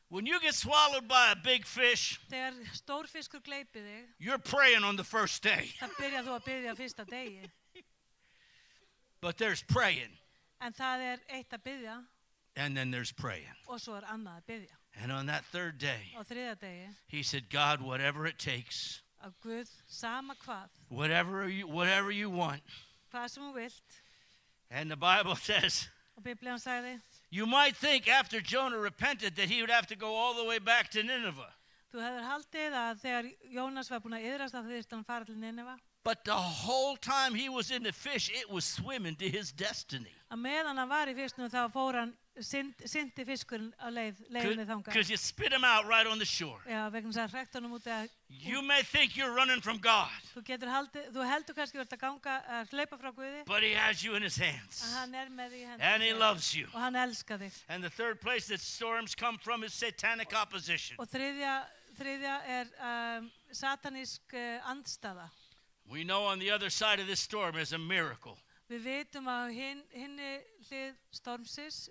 When you get swallowed by a big fish, Þegar stórfiskur gleypir þig, you're praying on the first day. það byrjar þú að biðja fyrsta degi. But there's praying, En það er eitt að biðja and then there's praying. og svo er annað að biðja. And on that 3rd day, Á 3. degi, he said, God, whatever it takes, að Guð, sama hvað, whatever you want. hvað sem þú vilt. And the Bible says, Og Biblían sagði, you might think after Jonah repented that he would have to go all the way back to Nineveh. Þú hefur haldið að þegar Jónas var búinn að iðrast að þurfti hann fara til Nineva. But the whole time he was in the fish, it was swimming to his destiny. Að meðan hann var í fisknum þá fór hann synti fiskurinn á leiðinni þangað. Because you spit him out right on the shore. Já, vegna þess að hrækt honum út að You may think you're running from God, þú heldur kannski verið að hlaupa frá Guði. but he has you in his hands. Að hann með í And he hendinni. loves you. Og hann elskar þig. And the third place that storms come from is satanic opposition. Og þriðja er satanísk andstaða. We know on the other side of this storm is a miracle. Við vitum að hinni hlið stormsins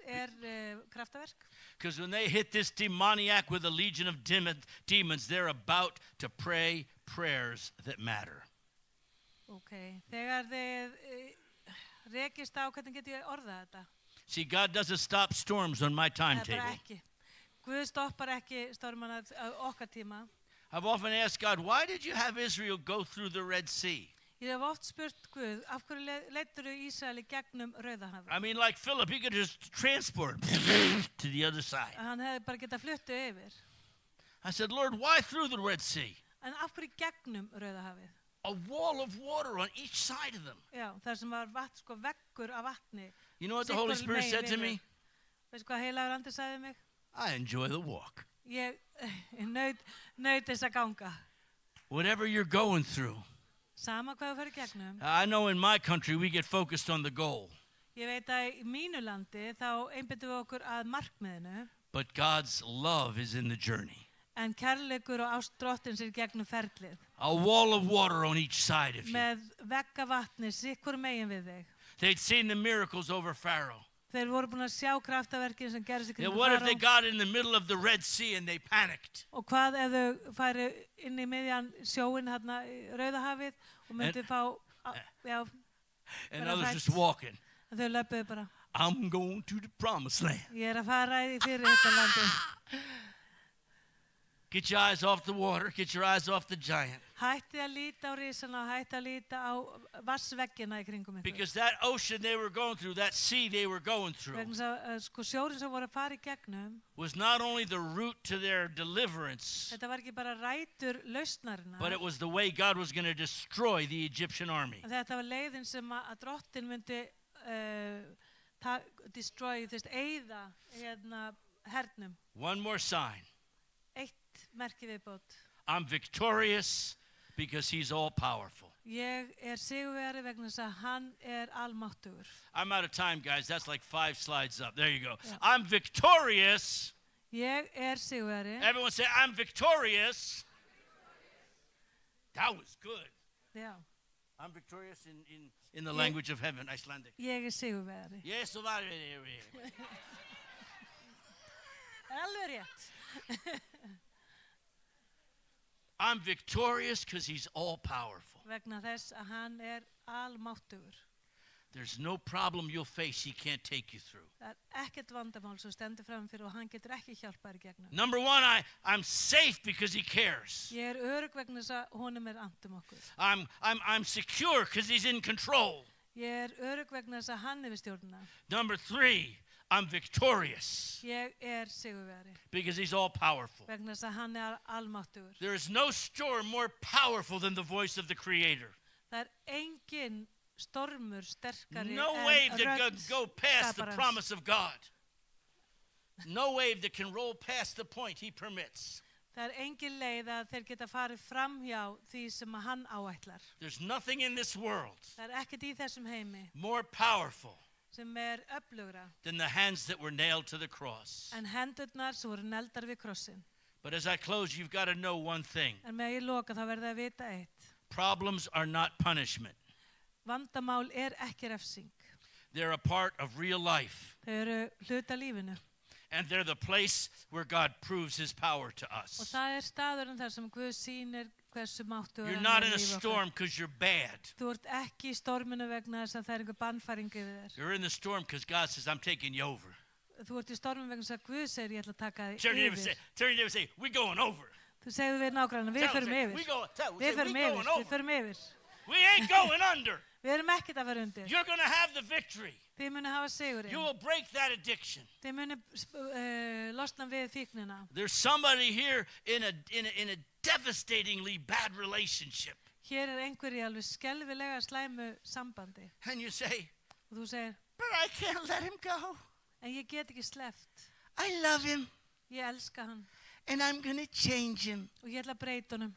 kraftaverk. Because when they hit this demoniac with a legion of demons, they're about to pray prayers that matter. Okay. Þegar þið rekist á, hvernig get ég orðað þetta? See, God doesn't stop storms on my Það er bara timetable. ekki. Guð stoppar ekki stormana á okkar tíma. I've often asked God, why did you have Israel go through the Red Sea? Ég hef oft spurt Guð, af hverju leiddur þú Ísraeli gegnum Rauðahafið? I mean, like Philip, he could just transport to the other side. Hann hefði bara getað fluttu yfir. I said, Lord, why through the Red Sea? En af hverju gegnum Rauðahafið? A wall of water on each side of them. Já, þar sem var veggur af vatni. You know what the Holy Spirit said to me? Veistu hvað heilagur andi sagði mig? I enjoy the walk. Ég naut þess að ganga. Whatever you're going through. Sama hvað þú fyrir gegnum. I know in my country we get focused on the goal. Ég veit að í mínu landi þá einbyttum við okkur að markmiðinu. But God's love is in the journey. En kærleikur og ást drottins gegnum ferlið. A wall of water on each side of you. Með vegga vatni sikkur megin við þig. They'd seen the miracles over Pharaoh. Þeir voru búin að sjá kraftaverkin sem gerðist í kringum What if they Faraó. got in the middle of the Red Sea and they panicked? Og hvað ef þau færi inn í miðjan sjóin hérna í Rauðahafið og myndu fá, já, And Bara others hrætt. just walking. en þau löpuðu bara. I'm going to the promised land. Ég að fara í fyrir þetta landi. Get your eyes off the water. Get your eyes off the giant. Hætti að líta á risana og hætti að líta á vassveggina í kringum ykkur. Because that ocean they were going through, that sea they were going through, Vegna þess að sko sjórin sem voru að fara í gegnum, was not only the route to their deliverance, þetta var ekki bara rætur lausnarinnar. but it was the way God was going to destroy the Egyptian army. Þetta var leiðin sem að drottin myndi destroy, þú veist, eyða hernum. One more sign. Eitt merki viðbót. I'm victorious because he's all powerful. Ég sigurvegari vegna þess að hann almáttugur. I'm out of time, guys. That's like 5 slides up. There you go. Yeah. I'm victorious. Ég sigurvegari. Everyone say, I'm victorious. That was good. Já. I'm victorious in the language of heaven, Icelandic. Ég sigurvegari. Yes, so that Alveg rétt. I'm victorious because he's all powerful. Vegna þess að hann almáttugur. There's no problem you'll face he can't take you through. Það ekkert vandamál sem stendur fram fyrir og hann getur ekki hjálpað þér gegnum. Number 1, I'm safe because he cares. Ég örugg vegna þess að honum annt okkur. I'm secure because he's in control. Ég örugg vegna þess að hann yfir stjórnina. Number 3, I'm victorious Ég sigurvegari because he's all powerful. vegna þess að hann almáttugur. There is no storm more powerful than the voice of the Creator. Það engin stormur sterkari No wave that can go past the promise of God. No wave that can roll past the point he permits. Það engin leið að þeir geta farið framhjá því sem að hann áætlar. There's nothing in this world Það ekkert í þessum heimi more powerful sem öflugra than the hands that were nailed to the cross. en hendurnar sem voru neldar við krossin. But as I close, you've got to know one thing. En með ég loka þá verða að vita eitt. Problems are not punishment. Vandamál ekki refsing. They're a part of real life. Þau hluta lífinu. And they're the place where God proves his power to Og us. það staðurinn þar sem Guð sýnir hversu máttugur You're hann not í in a lífi okkar. storm because you're bad. Þú ekki í storminu vegna þess að það einhver bannfæring yfir þér. You're in the storm because God says, I'm taking you over. Þú í storminu vegna þess að Guð segir ég ætla að taka þig Turn to your neighbor yfir. and say, we're going over. Þú segir við nágranna, við förum yfir. Við förum yfir, við förum yfir. We ain't going under. Við ekkert að vera undir. You're going to have the victory. Þið munu hafa sigurinn. You will break that addiction. Þið munu losna við fíknina. There's somebody here in a devastatingly bad relationship. Hér einhver í alveg skelfilega slæmu sambandi. And you say, Og þú segir, but I can't let him go. en ég get ekki sleppt. I love him Ég elska hann and I'm going to change him. og ég ætla að breyta honum.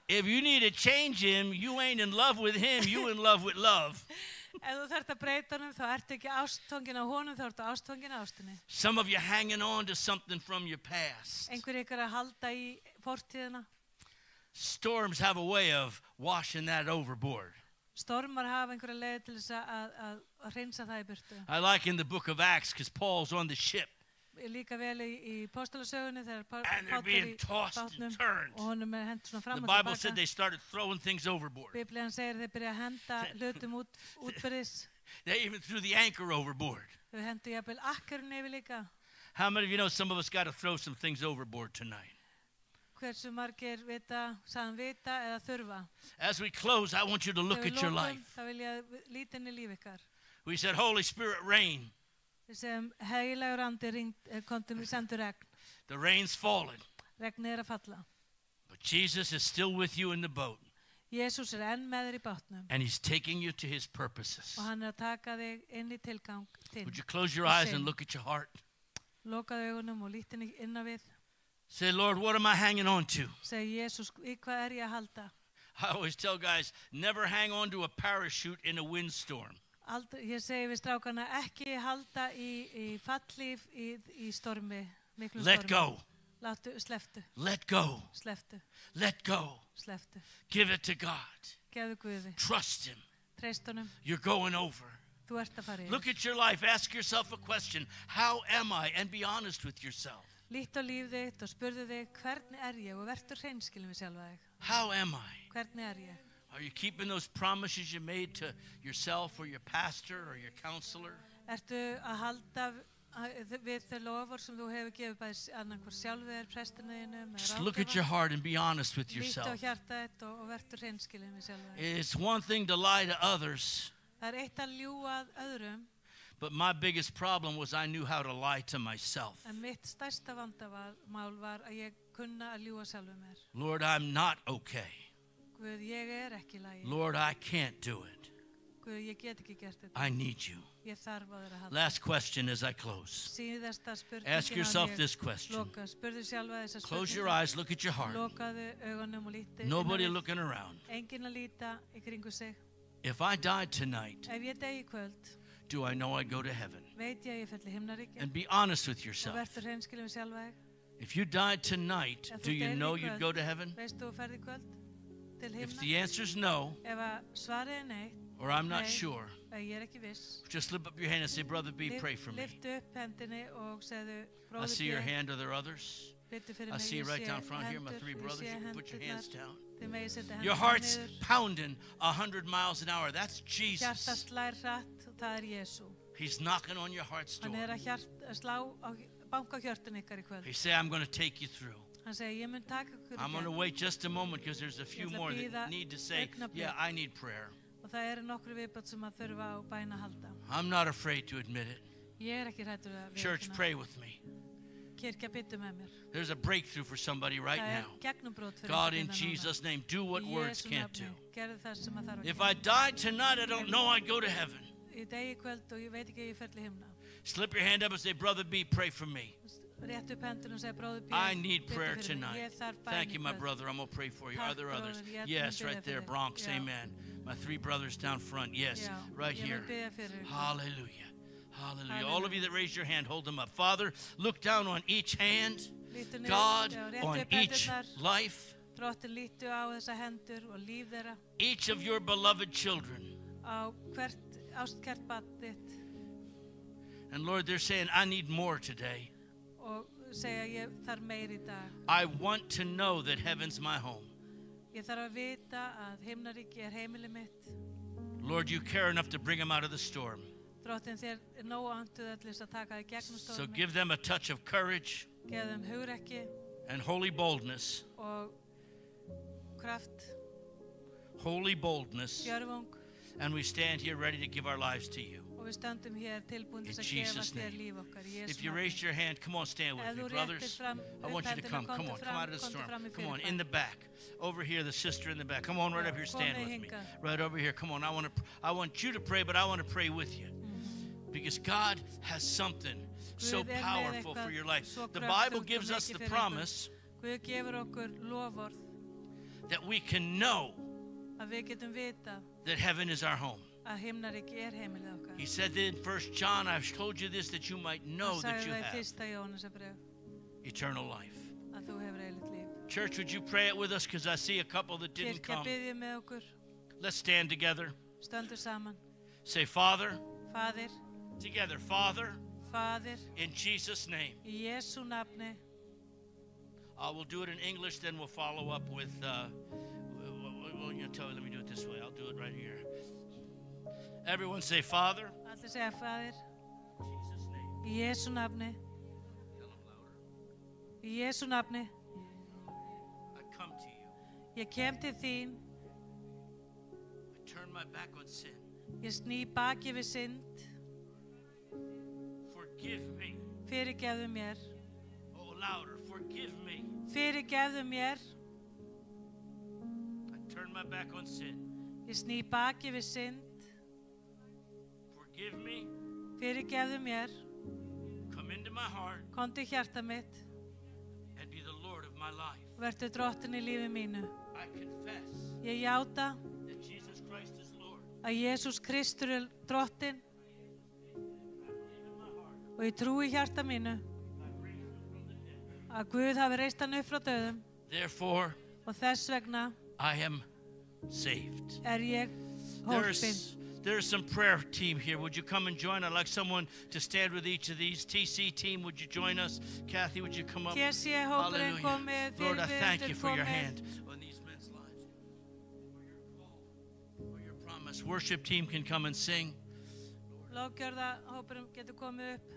If you need to change him, you ain't in love with him, you in love with love. Ef þú þarft að breyta honum, þá ertu ekki ástfangin á honum, þá ertu ástfangin á ástinni. Some of you hanging on to something from your past. Einhver ykkar að halda í fortíðina. Storms have a way of washing that overboard. Stormar hafa einhverja leið til þess að hreinsa það í burtu. I like in the book of Acts because Paul's on the ship Líka vel í Póstulasögunni þegar and they're Páll er being í tossed bátnum and turned. og honum hent svona The fram og Bible said tilbaka. they started throwing things overboard. Biblían segir þeir byrja að henda hlutum útbyrðis. They even threw the anchor overboard. Þau hendu jafnvel akkurinn yfir líka. How many of you know some of us got to throw some things overboard tonight? Hversu margir vita, sagðan vita eða þurfa. As we close, I want you to look Þegar at við your lokum, life. þá vil ég líta inn í líf ykkar. We said, Holy Spirit, rain. Við segjum, heilagur andi komdu við sendur regn. The rain's fallen. Regnið að falla. But Jesus is still with you in the boat. Jésús enn með þér í bátnum And he's taking you to his purposes. og hann að taka þig inn í tilgang þinn. Would you close your eyes and look at your heart? Lokaðu augunum og líti inn á við. Say, Lord, what am I hanging on to? Segi Jésús, í hvað ég að halda? I always tell guys, never hang on to a parachute in a windstorm. Ég segi við strákana, ekki halda í fallíf í stormi, miklum stormi. Let go. Sleftu, Let go. sleftu, Let go. sleftu. Give it to God. Gefðu Guði, Trust him. treyst honum, You're going over. þú ert að fara yfir. Look at your life. Ask yourself a question. How am I? And be honest with yourself. Lítt á líf þitt og spurðu þig, hvernig er ég? Og verður hreinskilin við sjálfa þig. How am I? Hvernig er ég? Are you keeping those promises you made to yourself or your pastor or your counselor? Ertu að halda við þau lofur sem þú hefur gefið bæði annarkvort sjálfur, prestinniðinum, Just look at your heart and be honest with Lítt á yourself. hjarta þitt og verður hreinskilin við sjálfa þig. It's one thing to lie to others, Það eitt að ljúga að öðrum, but my biggest problem was I knew how to lie to myself. en mitt stærsta vandamál var að ég kunna að ljúga sjálfur mér. Lord, I'm not okay. Guð, ég ekki í lagi. Lord, I can't do it. Guð, ég get ekki gert þetta. I need you. Ég þarf að þeirra halda. Last question as I close. Síðasta spurningin Ask yourself ég this question. loka. Spurðu sjálfa þessa Close your eyes, look at your heart. Lokaðu augunum og líti. Nobody looking around. Enginn að líta í kringu sig. If I died tonight, Ef ég degi í kvöld, do I know I'd go to heaven? veit ég að ég felli himnaríki And be honest with og yourself. verður hreinskilin við sjálfa þig. If you died tonight, Ef þú do you deyrð í know you'd kvöld, go to heaven? Veist þú ferð í kvöld til If himna? the answer's no, Ef að svarið er nei, or I'm not Nei. sure, ég ekki viss. just slip up your hand and say, Brother B, pray for me. Lyftu upp hendinni og segðu, I bróðir see your B, hand. Are there others? biddu fyrir I mig. see you Ég right sé down front here, my hendur, three ég brothers. sé You can put your hands hendurnar. down. Þið megið setja Your hendurnar heart's niður. pounding 100 miles an hour. That's Jesus. Hjartað slær hratt og það er Jesú. He's knocking on your heart's Hann door. er að banka á hjörtun ykkar í kvöld. He say, I'm going to take you through. Hann segir, ég mun taka ykkur í I'm going to gegn. wait just a moment because there's a few ætla að more that bíða need to say, augnablik. yeah, I need prayer. Og það eru nokkru viðbót sem að þurfa á bæna að halda. I'm not afraid to admit it. Ég ekki hræddur að Church, pray with me. Kirkja byttu með mér. There's a breakthrough for somebody right Það now. gegnumbrot fyrir God, ykkur in hérna núna. Jesus' name, do what Í words Jesú can't do. nafni, gerðu það sem að þarf að If gera. I died tonight, I don't know I'd go to heaven. Í degi kvöld og ég veit ekki að ég fer til himna. Slip your hand up and say, Brother B, pray for me. Rétt upp hendurinn og segja, bróður B, I need biddu prayer fyrir mig. tonight. Ég þarf bæn Thank í you, my kvöld. brother. I'm going to pray for you. Are Takk, there others? bróðir. Ég Yes, mun right biðja there, fyrir. Bronx. Já. Amen. My three brothers down front. Yes, Já, right ég mun here. biðja fyrir ykkur. Hallelujah. Hallelujah. Hallelujah. All of you that raised your hand, hold them up. Father, look down on each hand. Lítu niður, God, já, réttu on upp each hendurnar. life, Drottin lítu á þessa hendur og líf þeirra each of your beloved children. á hvert ástkært barn þitt And Lord, they're saying, I need more today. og segja ég þarf meir í dag. I want to know that heaven's my home. Ég þarf að vita að himnaríki er heimili mitt. Lord, you care enough to bring them out of the storm. Drottin þér er nóg anduð allir að taka þig gegnum So stormi. give them a touch of courage Geð þeim hugrekki and holy boldness. og kraft, Holy boldness. gjörvung And we stand here ready to give our lives to you. og Og við stöndum hér tilbúin In þess að gefa Jesus' þér name. líf okkar. Í If Jesú you nafni. raised your hand, come on, stand with Ef me. þú Brothers, réttir fram I want you to hendina, come. Come komdu on, come fram, out of the komdu storm. fram í Come on, fyrirbæn. in the back. Over here, the sister in the back. Come on, right up here, stand komið with me. hingað. Right over here. Come on, I want you to pray, but I want to pray with you. Because God has something so Guð er með powerful for eitthvað your life. svo The kröftugt Bible og gives us mikið the fyrir ykkur. promise Guð gefur okkur loforð that we can know að við getum vitað that heaven is our home. að himnaríki er heimilið okkar. He said in 1 John, I've told you this that you might know Hann that sagði you það í have fyrsta Jóhannesarbref eternal life. að þú hefur eilíft líf. Church, would you pray it with us? Because I see a couple that didn't Kirkja come. biðja með okkur, Let's stand together. stöndum saman. Say, Father, Faðir, together, Father, Faðir, in Jesus' name. í Jesú nafni, We'll do it in English, then we'll follow up with, well, you tell me, let me do it this way. I'll do it right here. Everyone say, Father, allir segja Faðir, in Jesus' name. í Jesú nafni, Tell them louder. í Jesú nafni, I come to you. ég kem til þín, I turn my back on sin. ég sný baki við synd, Forgive me. fyrirgefðu mér, Oh, louder. Forgive me. fyrirgefðu mér, I turn my back on sin. ég sný baki við synd, Forgive me. fyrirgefðu mér, Come into my heart komdu í hjarta mitt and be the Lord of my life. og vertu drottin í lífi mínu. I confess Ég játa that Jesus Christ is Lord. að Jésús Kristur er drottin I believe in my heart og ég trúi í hjarta mínu I raised him from the dead. að Guð hafi reist hann upp frá döðum Therefore, og þess vegna I am saved. er ég hólpin. There's some prayer team here. Would you come and join? I'd like someone to stand with each of these. TC team, would you join us? Kathy, would you come up? Hér sé hópurinn komið, Lord, I thank you fyrirbyrðendur for your komið. hand on these men's lives. For your call, for your promise. Worship team can come and sing. Lofgjörða hópurinn getur komið upp.